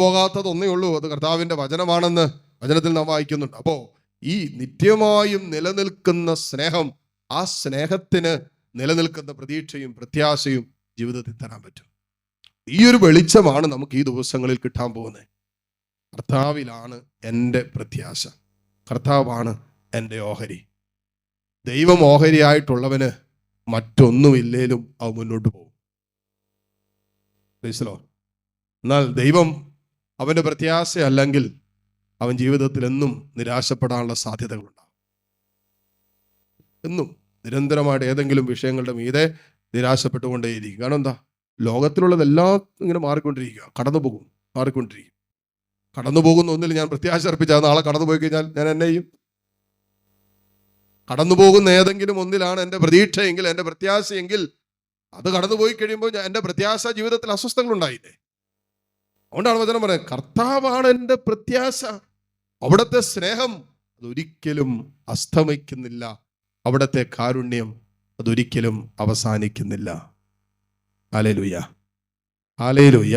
പോകാത്തത് ഒന്നേ ഉള്ളൂ, അത് കർത്താവിൻ്റെ വചനമാണെന്ന് വചനത്തിൽ നാം വായിക്കുന്നുണ്ട്. അപ്പോൾ ഈ നിത്യമായും നിലനിൽക്കുന്ന സ്നേഹം, ആ സ്നേഹത്തിന് നിലനിൽക്കുന്ന പ്രതീക്ഷയും പ്രത്യാശയും ജീവിതത്തിൽ തരാൻ പറ്റും. ഈ ഒരു വെളിച്ചമാണ് നമുക്ക് ഈ ദിവസങ്ങളിൽ കിട്ടാൻ പോകുന്നത്. കർത്താവിലാണ് എൻ്റെ പ്രത്യാശ, കർത്താവാണ് എൻ്റെ ഓഹരി. ദൈവം ഓഹരിയായിട്ടുള്ളവന് മറ്റൊന്നുമില്ലേലും അവ മുന്നോട്ട് പോകും. എന്നാൽ ദൈവം അവൻ്റെ പ്രത്യാശ അല്ലെങ്കിൽ അവൻ ജീവിതത്തിൽ എന്നും നിരാശപ്പെടാനുള്ള സാധ്യതകളുണ്ടാകും. എന്നും നിരന്തരമായിട്ട് ഏതെങ്കിലും വിഷയങ്ങളുടെ മീതെ നിരാശപ്പെട്ടുകൊണ്ടേയിരിക്കും. കാരണം എന്താ? ലോകത്തിലുള്ളതെല്ലാം ഇങ്ങനെ മാറിക്കൊണ്ടിരിക്കുക, മാറിക്കൊണ്ടിരിക്കും. കടന്നു പോകുന്ന ഒന്നിൽ ഞാൻ പ്രത്യാശ അർപ്പിച്ചാൽ നാളെ കടന്നു പോയി കഴിഞ്ഞാൽ ഞാൻ എന്നെ ചെയ്യും? കടന്നുപോകുന്ന ഏതെങ്കിലും ഒന്നിലാണ് എൻ്റെ പ്രതീക്ഷയെങ്കിൽ, എൻ്റെ പ്രത്യാശയെങ്കിൽ, അത് കടന്നുപോയി കഴിയുമ്പോൾ എൻ്റെ പ്രത്യാശ ജീവിതത്തിൽ അസ്വസ്ഥങ്ങളുണ്ടായില്ലേ? അതുകൊണ്ടാണ് വചനം പറയുന്നത്, കർത്താവാണ് എൻ്റെ പ്രത്യാശ. അവിടുത്തെ സ്നേഹം അതൊരിക്കലും അസ്തമിക്കുന്നില്ല, അവിടുത്തെ കാരുണ്യം അതൊരിക്കലും അവസാനിക്കുന്നില്ല. Hallelujah, hallelujah.